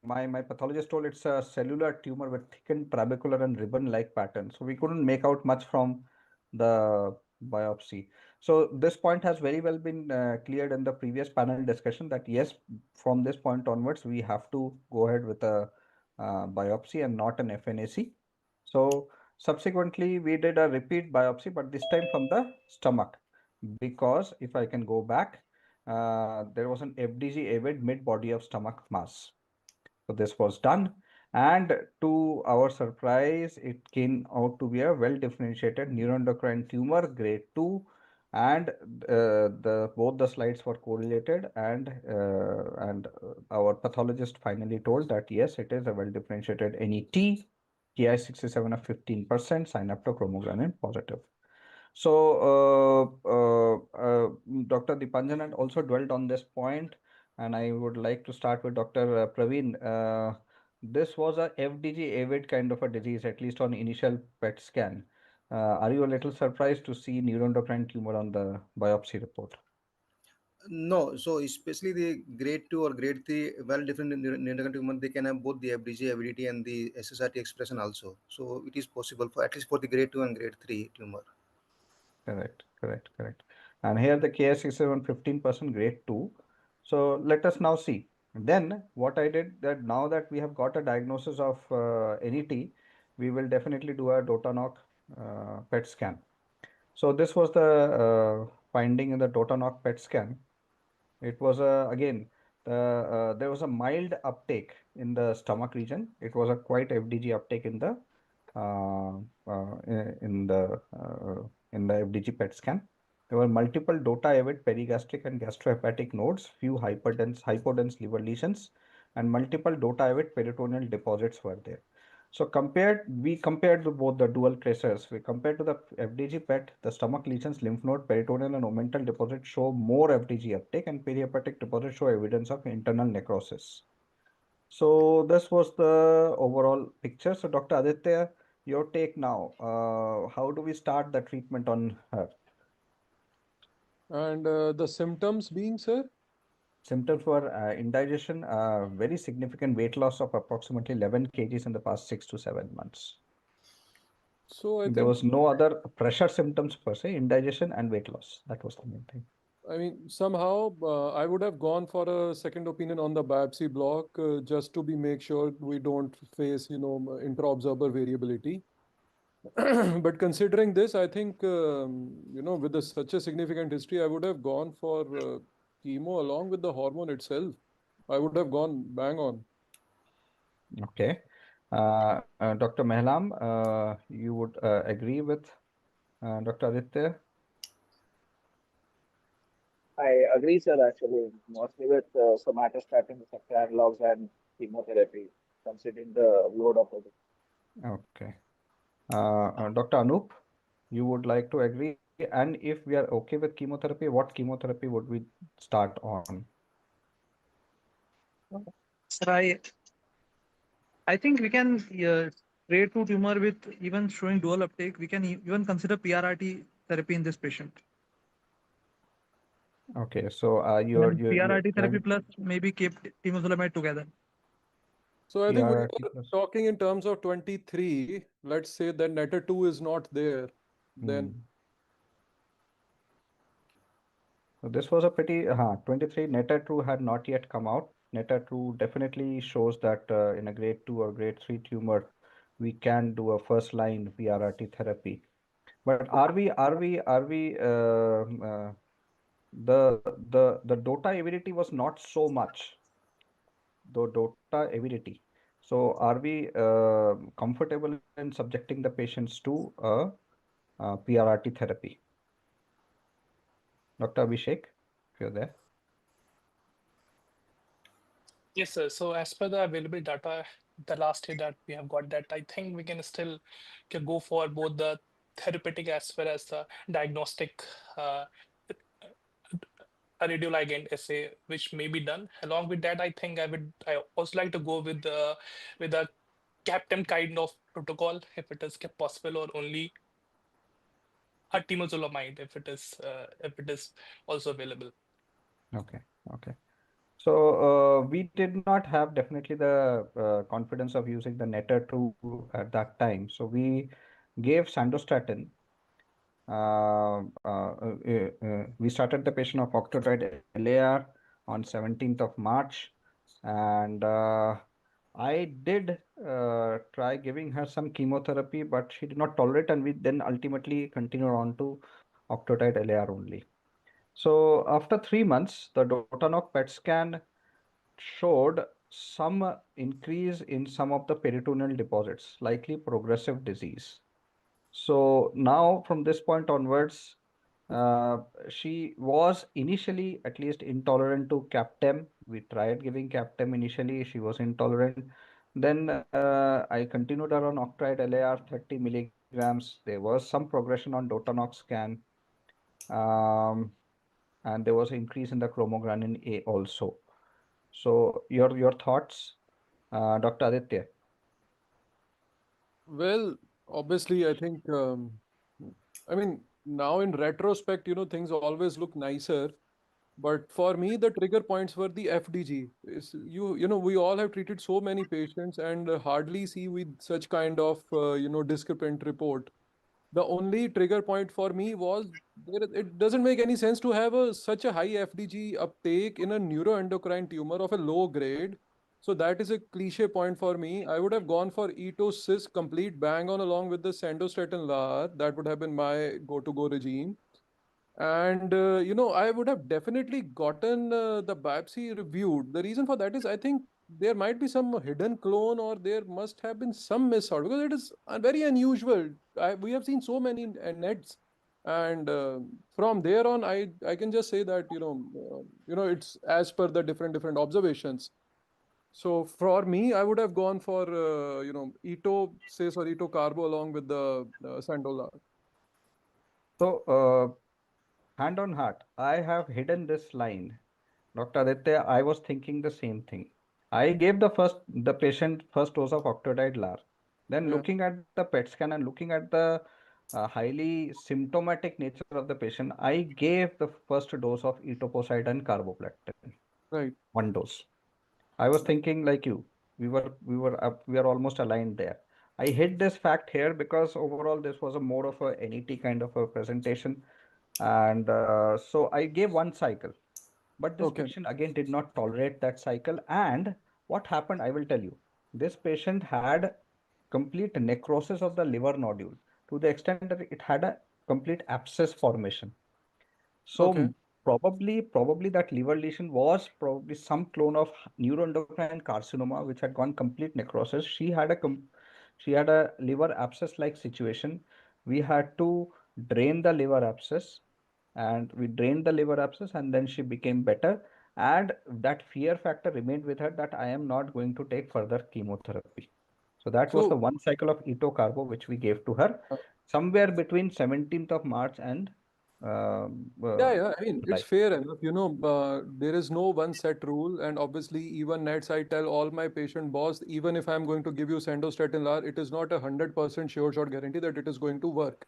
Speaker 11: My pathologist told it's a cellular tumor with thickened trabecular and ribbon-like pattern. So we couldn't make out much from the biopsy. So this point has very well been cleared in the previous panel discussion that yes, from this point onwards, we have to go ahead with a biopsy and not an FNAC. So subsequently, we did a repeat biopsy, but this time from the stomach, because if I can go back, there was an FDG avid mid body of stomach mass. So this was done, and to our surprise, it came out to be a well-differentiated neuroendocrine tumor, grade 2, and the both the slides were correlated, and our pathologist finally told that yes, it is a well-differentiated NET, Ki67 of 15%, synaptochromogranin positive. So, Dr. Dipanjan had also dwelt on this point, and I would like to start with Dr. Praveen. This was a FDG avid kind of a disease, at least on initial PET scan. Are you a little surprised to see neuroendocrine tumor on the biopsy report?
Speaker 12: No, so especially the grade 2 or grade 3, well different neuroendocrine tumor, they can have both the FDG avidity and the SSRT expression also. So it is possible for at least for the grade 2 and grade 3 tumor.
Speaker 11: Correct. And here the KS is around 15% grade 2. So let us now see. Then what I did that now that we have got a diagnosis of NET, we will definitely do a Dotanoc PET scan. So this was the finding in the Dotanoc PET scan. It was again there was a mild uptake in the stomach region. It was a quite FDG uptake in the uh, uh, in the uh, in the FDG PET scan. There were multiple DOTA-avid perigastric and gastrohepatic nodes, few hypodense liver lesions, and multiple DOTA-avid peritoneal deposits were there. So we compared both the dual tracers. We compared to the FDG PET, the stomach lesions, lymph node, peritoneal and omental deposits show more FDG uptake, and perihepatic deposits show evidence of internal necrosis. So this was the overall picture. So Dr. Aditya, your take now. How do we start the treatment on her?
Speaker 10: And the symptoms being, sir?
Speaker 11: Symptoms were indigestion, very significant weight loss of approximately 11 kgs in the past 6 to 7 months.
Speaker 10: So I
Speaker 11: There
Speaker 10: think,
Speaker 11: was no other pressure symptoms per se, indigestion and weight loss. That was the main thing.
Speaker 10: I mean, somehow I would have gone for a second opinion on the biopsy block just to be make sure we don't face, intra-observer variability. But considering this, I think, with such a significant history, I would have gone for chemo along with the hormone itself. I would have gone bang on.
Speaker 11: Okay. Dr. Mehlam, you would agree with Dr. Aditya?
Speaker 13: I agree, sir, actually, mostly with somatostatin receptor analogs and chemotherapy, considering the load of it.
Speaker 11: Okay. Dr. Anup, you would like to agree? And if we are okay with chemotherapy, what chemotherapy would we start on?
Speaker 14: Sir, I think we can grade 2 tumor with even showing dual uptake. We can even consider PRRT therapy in this patient.
Speaker 11: Okay, so
Speaker 14: PRRT therapy plus maybe kept temozolomide together.
Speaker 10: So I think we
Speaker 11: PRRT
Speaker 10: are
Speaker 11: plus.
Speaker 10: talking in terms of 23. Let's say that NETTER2 is not there. Then
Speaker 11: So this was a pretty 23. NETTER2 had not yet come out. NETTER2 definitely shows that in a grade 2 or grade 3 tumor, we can do a first line PRRT therapy. But the DOTA avidity was not so much, the DOTA avidity. So are we comfortable in subjecting the patients to a PRRT therapy? Dr. Abhishek, if you're there.
Speaker 15: Yes, sir. So as per the available data, the last year that we have got that, I think we can still can go for both the therapeutic as well as the diagnostic uh, a radioligand assay, which may be done. Along with that, I also like to go with a captain kind of protocol if it is possible, or only a temozolomide if it is also available.
Speaker 11: Okay. Okay. So we did not have definitely the confidence of using the Netter 2 at that time. So we gave Sandostatin. We started the patient of octreotide LAR on 17th of March, and I did try giving her some chemotherapy, but she did not tolerate, and we then ultimately continued on to octreotide LAR only. So after 3 months, the Dotanoc PET scan showed some increase in some of the peritoneal deposits, likely progressive disease. So now from this point onwards, uh, she was initially at least intolerant to Captem. We tried giving Captem initially, she was intolerant. Then I continued her on octreotide LAR 30 milligrams. There was some progression on Dotanox scan. Um, and there was an increase in the chromogranin A also. So your thoughts, Dr. Aditya?
Speaker 10: Well, obviously, I think, I mean, now in retrospect, things always look nicer. But for me, the trigger points were the FDG. We all have treated so many patients and hardly see with such kind of, discrepant report. The only trigger point for me was it doesn't make any sense to have such a high FDG uptake in a neuroendocrine tumor of a low grade. So that is a cliche point for me. I would have gone for ETO-cis complete bang on along with the Sandostatin LAR. That would have been my go-to-go regime. And, I would have definitely gotten the biopsy reviewed. The reason for that is I think there might be some hidden clone or there must have been some miss out because it is very unusual. We have seen so many nets. And from there on, I can just say that, it's as per the different observations. So for me, I would have gone for, Eto cis or Eto carbo along with the Sandola.
Speaker 11: So hand on heart, I have hidden this line. Dr. Aditya, I was thinking the same thing. I gave the patient first dose of octreotide LAR. Then
Speaker 10: Yeah,
Speaker 11: looking at the PET scan and looking at the highly symptomatic nature of the patient, I gave the first dose of etoposide and carboplatin,
Speaker 10: right.
Speaker 11: one dose. I was thinking like you. We are almost aligned there. I hid this fact here because overall this was a more of a NET kind of a presentation, and so I gave one cycle. But this
Speaker 10: Okay.
Speaker 11: patient again did not tolerate that cycle. And what happened, I will tell you. This patient had complete necrosis of the liver nodule to the extent that it had a complete abscess formation. So
Speaker 10: Okay.
Speaker 11: probably that liver lesion was probably some clone of neuroendocrine carcinoma, which had gone complete necrosis. She had a liver abscess-like situation. We had to drain the liver abscess, and we drained the liver abscess, and then she became better. And that fear factor remained with her that I am not going to take further chemotherapy. So that was the
Speaker 10: So,
Speaker 11: one cycle of etocarbo which we gave to her somewhere between 17th of March and
Speaker 10: yeah. I mean, it's
Speaker 11: July.
Speaker 10: fair enough. There is no one set rule, and obviously, even nets, I tell all my patient boss, even if I'm going to give you Sandostatin LAR, it is not 100% sure shot guarantee that it is going to work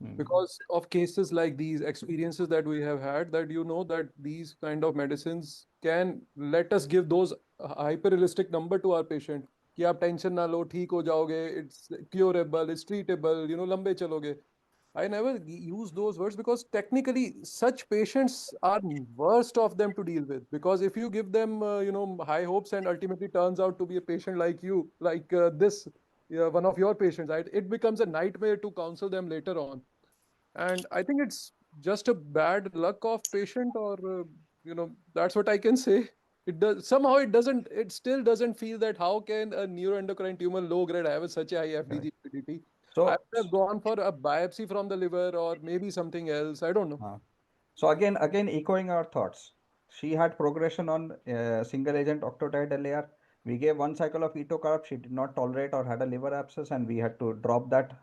Speaker 11: Mm.
Speaker 10: because of cases like these experiences that we have had. That that these kind of medicines can let us give those hyper realistic number to our patient. कि आप tension ना लो ठीक हो जाओगे it's curable it's treatable लंबे चलोगे I never use those words because technically such patients are worst of them to deal with because if you give them high hopes and ultimately turns out to be a patient like you like this one of your patients it becomes a nightmare to counsel them later on and I think it's just a bad luck of patient or that's what I can say it does somehow it still doesn't feel that how can a neuroendocrine tumor low grade have such a high
Speaker 11: Correct.
Speaker 10: FDG PDT. I
Speaker 11: So,
Speaker 10: would have gone for a biopsy from the liver or maybe something else. I don't know.
Speaker 11: uh, so again, echoing our thoughts. She had progression on single agent octreotide LAR. We gave one cycle of etocarb. She did not tolerate or had a liver abscess, and we had to drop that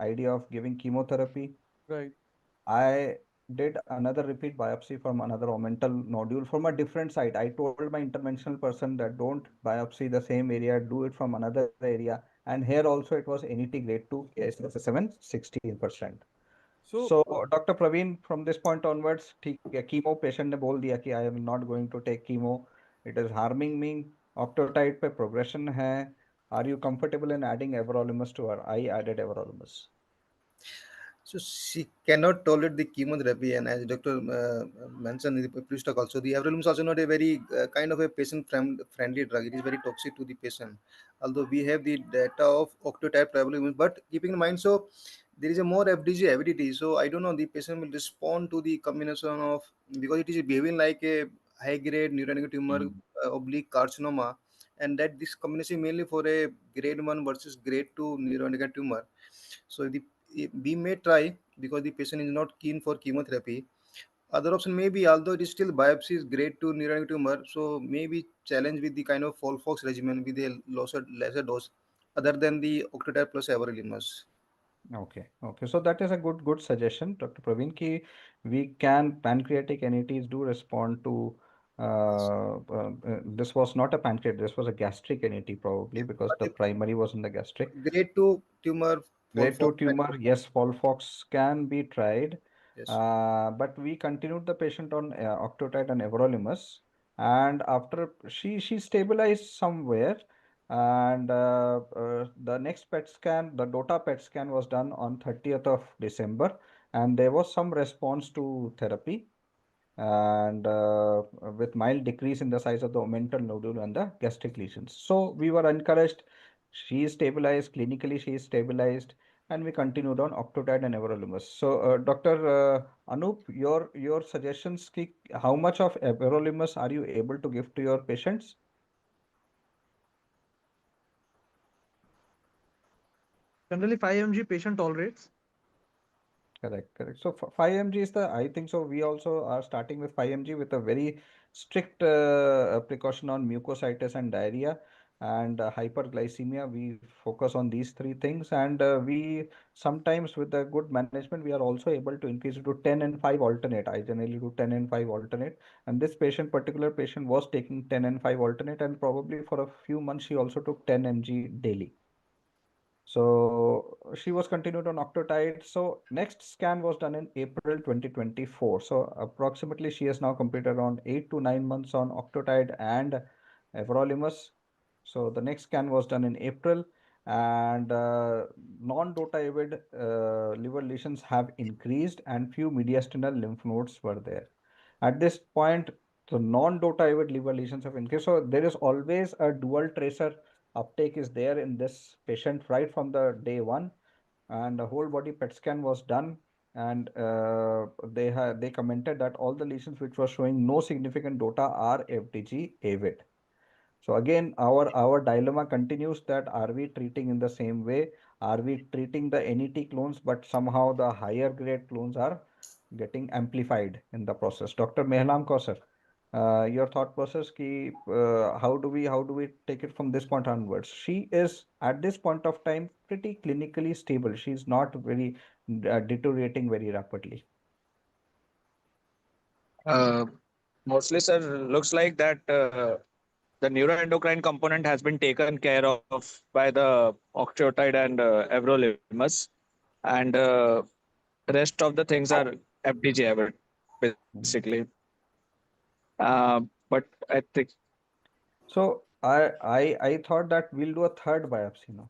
Speaker 11: idea of giving chemotherapy.
Speaker 10: Right.
Speaker 11: I did another repeat biopsy from another omental nodule from a different site. I told my interventional person that don't biopsy the same area, do it from another area. And here also it was NET grade 2, KS7, 16%.
Speaker 10: So
Speaker 11: So doctor Praveen from this point onwards ठीक है chemo patient ने बोल दिया कि I am not going to take chemo, it is harming me, octreotide पे progression है, are you comfortable in adding everolimus to her? I added everolimus.
Speaker 12: So she cannot tolerate the chemotherapy, and as Doctor mentioned in the previous talk also, the everolimus is also not a very kind of a patient-friendly drug. It is very toxic to the patient. Although we have the data of octotype everolimus, but keeping in mind, so there is a more FDG avidity. So I don't know the patient will respond to the combination of, because it is behaving like a high-grade neuroendocrine tumor oblique carcinoma, and that this combination mainly for a grade 1 versus grade 2 neuroendocrine tumor. So we may try, because the patient is not keen for chemotherapy. Other option may be, although it is still biopsy is grade 2 neuroendocrine tumor, so maybe challenge with the kind of Folfox regimen with a lesser dose, other than the octreotide plus everolimus.
Speaker 11: Okay. So that is a good suggestion, Dr. Praveen, ki we can pancreatic NETs do respond to this was not a pancreatic, this was a gastric NET probably because
Speaker 12: But
Speaker 11: the
Speaker 12: the
Speaker 11: primary was in the gastric.
Speaker 12: grade 2 tumor,
Speaker 11: Grade 2
Speaker 12: Folfox.
Speaker 11: tumor, yes, Folfox can be tried,
Speaker 12: Yes.
Speaker 11: but we continued the patient on octreotide and everolimus, and after she stabilized somewhere, and the next PET scan, the DOTA PET scan was done on 30th of December, and there was some response to therapy and with mild decrease in the size of the omental nodule and the gastric lesions. So we were encouraged. She is stabilized clinically. She is stabilized, and we continued on octreotide and everolimus. So, Dr. Anup, your suggestions, how much of everolimus are you able to give to your patients?
Speaker 14: Generally, 5 mg patient tolerates.
Speaker 11: Correct. So 5 mg is I think so. We also are starting with 5 mg with a very strict precaution on mucositis and diarrhea and hyperglycemia. We focus on these three things, and we sometimes with the good management, we are also able to increase it to 10 and 5 alternate. I generally do 10 and 5 alternate, and this particular patient was taking 10 and 5 alternate, and probably for a few months she also took 10 mg daily. So she was continued on octreotide. So next scan was done in April 2024. So approximately she has now completed around 8 to 9 months on octreotide and everolimus. So the next scan was done in April, and non-DOTA-avid liver lesions have increased and few mediastinal lymph nodes were there. At this point, the non-DOTA-avid liver lesions have increased. So there is always a dual tracer uptake is there in this patient right from the day one, and the whole body PET scan was done, and they commented that all the lesions which were showing no significant DOTA are FDG avid. So again, our dilemma continues that are we treating in the same way? Are we treating the NET clones, but somehow the higher grade clones are getting amplified in the process? Dr. Mehlam Kausar, your thought process ki how do we take it from this point onwards? She is at this point of time pretty clinically stable. She's not very deteriorating very rapidly.
Speaker 6: Uh, Mostly, sir, looks like that the neuroendocrine component has been taken care of by the octreotide and everolimus, and rest of the things are FDG avid, basically. But I think
Speaker 11: So I thought that we'll do a third biopsy now.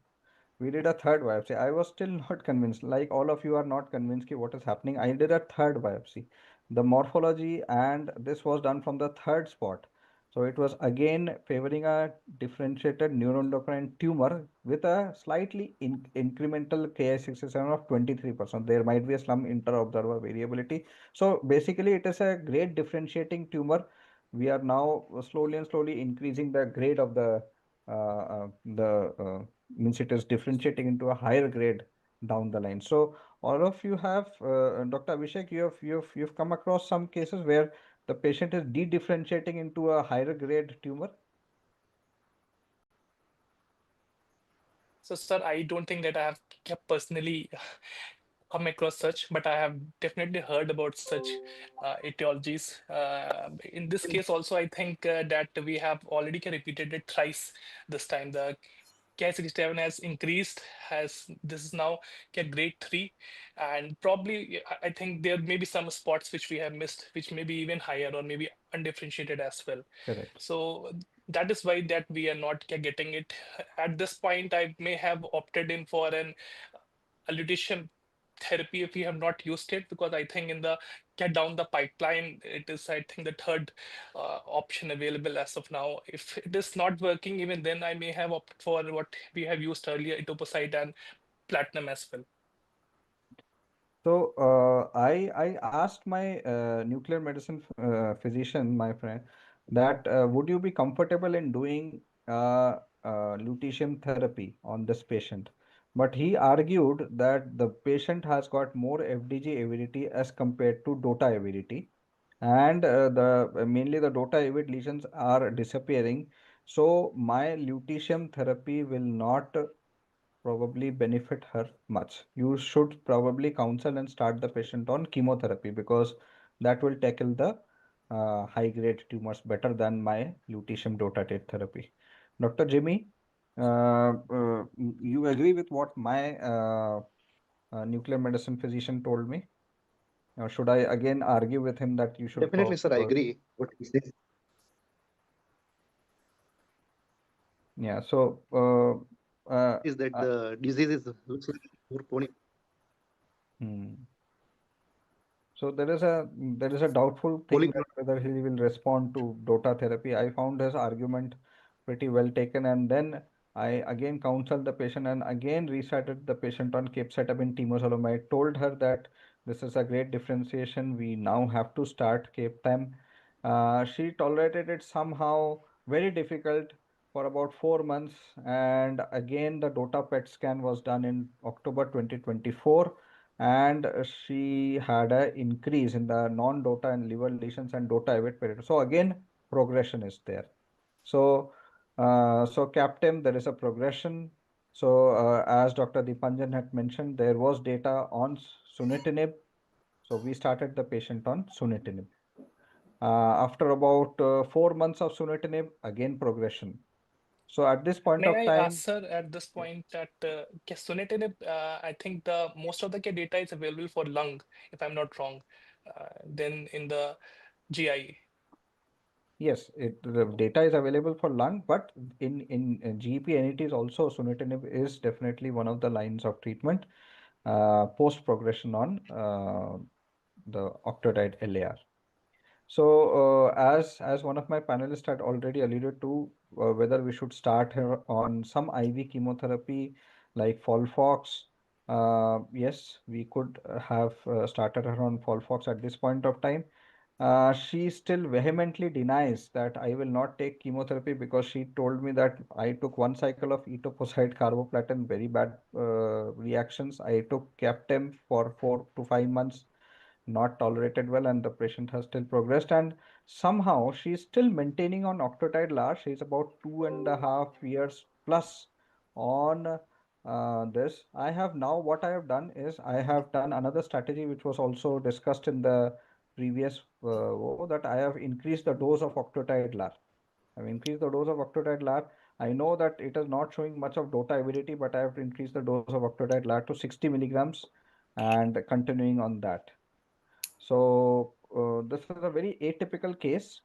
Speaker 11: We did a third biopsy. I was still not convinced. Like all of you are not convinced ki what is happening. I did a third biopsy. The morphology and this was done from the third spot. So it was again favoring a differentiated neuroendocrine tumor with a slightly incremental Ki-67 of 23%. There might be some inter-observer variability. So basically, it is a great differentiating tumor. We are now slowly and slowly increasing the grade of the means it is differentiating into a higher grade down the line. So all of you have, Dr. Abhishek, you've come across some cases where the patient is de-differentiating into a higher grade tumor?
Speaker 15: So, sir, I don't think that I have personally come across such, but I have definitely heard about such etiologies. In this case, also, I think that we have already repeated it thrice this time. The K67 has increased, has this is now grade 3, and probably I think there may be some spots which we have missed, which may be even higher or maybe undifferentiated as well.
Speaker 11: Correct.
Speaker 15: So that is why that we are not getting it at this point. I may have opted in for an lutetium therapy if we have not used it, because I think in the get down the pipeline, it is, I think, the third option available as of now. If it is not working, even then I may have opted for what we have used earlier, etoposide and platinum as well.
Speaker 11: So I asked my nuclear medicine physician, my friend, that would you be comfortable in doing lutetium therapy on this patient? But he argued that the patient has got more FDG avidity as compared to DOTA avidity, and the mainly the DOTA avid lesions are disappearing. So my lutetium therapy will not probably benefit her much. You should probably counsel and start the patient on chemotherapy, because that will tackle the high grade tumors better than my lutetium dotatate therapy. Dr. Jimmy, you agree with what my nuclear medicine physician told me? Or should I again argue with him that you should
Speaker 16: Definitely, sir, I
Speaker 11: probably?
Speaker 16: agree. What he says.
Speaker 11: Yeah, so
Speaker 16: Is that the disease is looks like more chronic.
Speaker 11: So there is a doubtful thing that whether he will respond to DOTA therapy. I found his argument pretty well taken, and then I again counseled the patient and again restarted the patient on capecitabine temozolomide. Told her that this is a great differentiation. We now have to start captam. She tolerated it somehow, very difficult for about 4 months, and again the DOTA PET scan was done in October 2024, and she had a increase in the non-DOTA and liver lesions and DOTA avid period. So again, progression is there. So CAPTEM, there is a progression. So as Dr. Dipanjan had mentioned, there was data on sunitinib. So we started the patient on sunitinib. After about 4 months of sunitinib, again progression. So at this point
Speaker 15: May
Speaker 11: of
Speaker 15: I
Speaker 11: time,
Speaker 15: ask, sir, at this point that sunitinib, I think the most of the data is available for lung, if I'm not wrong, then in the GI.
Speaker 11: yes, the data is available for lung, but in GEP NETs also, sunitinib is definitely one of the lines of treatment post progression on the octreotide LAR. So, as one of my panelists had already alluded to, whether we should start her on some IV chemotherapy like Folfox. Yes, we could have started her on Folfox at this point of time. She still vehemently denies that I will not take chemotherapy, because she told me that I took one cycle of etoposide carboplatin, very bad reactions. I took Captem for 4 to 5 months, not tolerated well, and the patient has still progressed. And somehow she's still maintaining on octreotide LAR. She's about 2.5 years plus on this. I have now, what I have done is I have done another strategy which was also discussed in the previous that I have increased the dose of octreotide LAR. I've increased the dose of octreotide LAR. I know that it is not showing much of DOTA avidity, but I have increased the dose of octreotide LAR to 60 milligrams and continuing on that. So this is a very atypical case,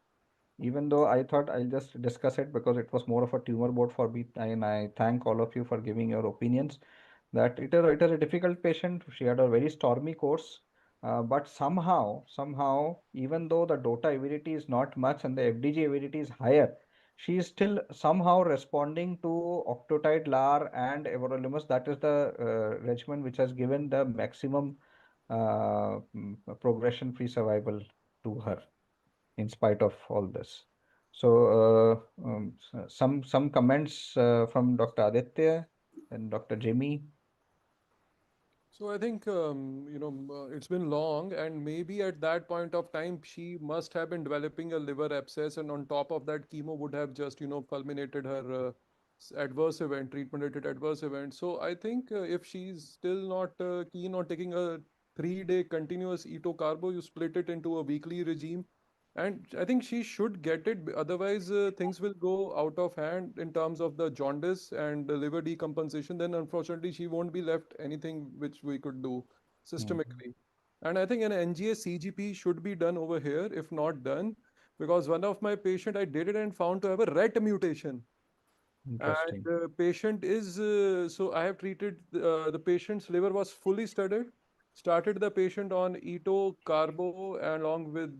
Speaker 11: even though I thought I'll just discuss it because it was more of a tumor board for me. And I thank all of you for giving your opinions. That it is a difficult patient. She had a very stormy course, but somehow, even though the DOTA avidity is not much and the FDG avidity is higher, she is still somehow responding to octreotide LAR and everolimus. That is the regimen which has given the maximum progression-free survival to her in spite of all this. So some comments from Dr. Aditya and Dr. Jimmy.
Speaker 10: So I think it's been long, and maybe at that point of time she must have been developing a liver abscess, and on top of that, chemo would have just fulminated her adverse event, treatment-related adverse event. So I think if she's still not keen on taking a 3-day continuous eto carbo, you split it into a weekly regime, and I think she should get it. Otherwise, things will go out of hand in terms of the jaundice and the liver decompensation. Then, unfortunately, she won't be left anything which we could do systemically. And I think an NGA CGP should be done over here, if not done, because one of my patient, I did it and found to have a RET mutation. And
Speaker 11: Interesting.
Speaker 10: the patient is, so I have treated the patient's liver was fully studied, started the patient on Eto, Carbo, and along with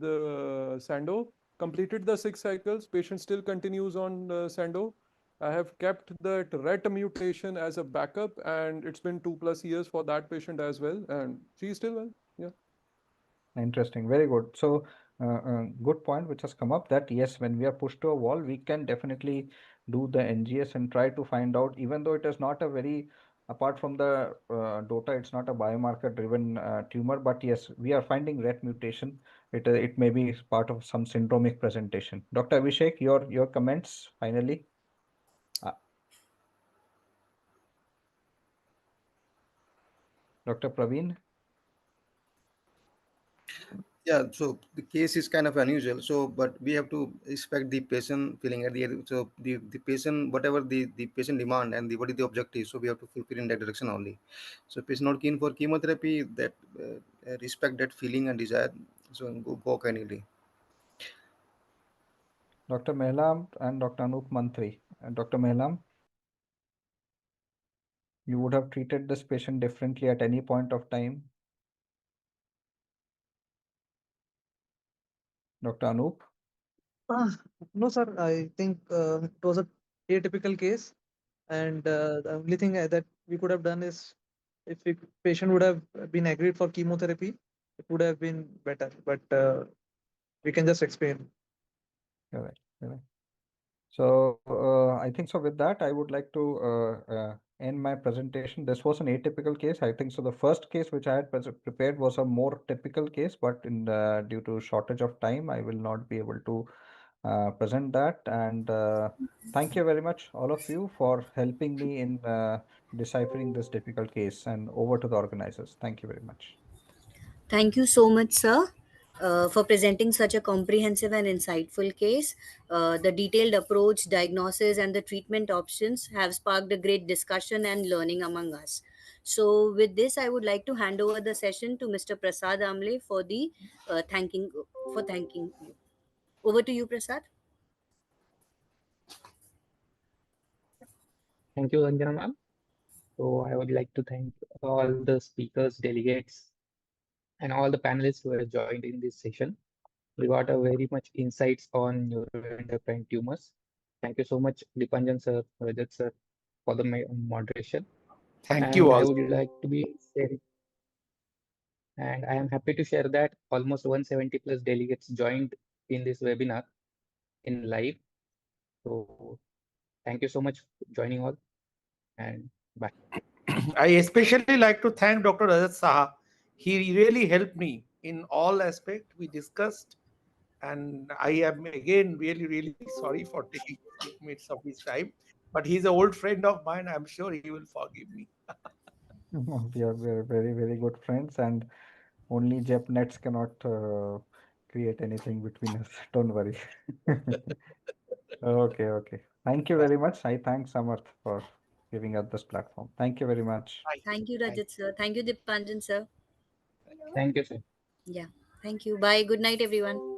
Speaker 10: Sando, completed the 6 cycles. Patient still continues on Sando. I have kept that RET mutation as a backup, and it's been 2+ years for that patient as well, and she's still well. Yeah.
Speaker 11: Interesting. Very good. So, good point which has come up that yes, when we are pushed to a wall, we can definitely do the NGS and try to find out, even though it is not a very, apart from the DOTA, it's not a biomarker driven tumor, but yes, we are finding RET mutation. It may be part of some syndromic presentation. Dr. Abhishek, your comments finally. Uh, Dr. Praveen.
Speaker 12: Yeah, so the case is kind of unusual. So, but we have to respect the patient feeling at the end. So the patient, whatever the patient demand and what is the objective, so we have to fulfill in that direction only. So, patient not keen for chemotherapy, that respect that feeling and desire. So go kindly.
Speaker 11: Dr. Mehlam and Dr. Anup Mantri. Dr. Mehlam, you would have treated this patient differently at any point of time. Dr. Anup?
Speaker 14: Uh, no, sir. I think it was a atypical case, and the only thing that we could have done is if the patient would have been agreed for chemotherapy, it would have been better. But we can just explain.
Speaker 11: Correct. Correct. So I think so with that, I would like to end my presentation. This was an atypical case. I think so the first case which I had prepared was a more typical case, but due to shortage of time, I will not be able to present that. And thank you very much, all of you, for helping me in deciphering this difficult case. And over to the organizers. Thank you very much.
Speaker 2: Thank you so much, sir, for presenting such a comprehensive and insightful case. The detailed approach, diagnosis, and the treatment options have sparked a great discussion and learning among us. So, with this, I would like to hand over the session to Mr. Prasad Amle for the thanking you. Over to you, Prasad.
Speaker 1: Thank you, Anjana ma'am. So I would like to thank all the speakers, delegates, and all the panelists who have joined in this session. We got a very much insights on neuroendocrine tumors. Thank you so much, Dipanjan sir, Rajat sir, for the moderation.
Speaker 3: Thank you
Speaker 1: And I
Speaker 3: all.
Speaker 1: would like to be sharing, and I am happy to share that almost 170 plus delegates joined in this webinar in live. So thank you so much for joining all, and bye.
Speaker 3: I especially like to thank Dr. Rajat Saha. He really helped me in all aspects we discussed, and I am again really sorry for taking 8 minutes of his time. But he's an old friend of mine. I'm sure he will forgive me.
Speaker 11: We are very, very good friends, and only Jep Nets cannot create anything between us. Don't worry. Okay, okay. Thank you very much. I thank Samarth for giving us this platform. Thank you very much.
Speaker 2: Thank you, Rajat sir. Thank you, Dipanjan sir.
Speaker 1: Thank you, sir.
Speaker 2: Yeah. Thank you. Bye. Good night, everyone.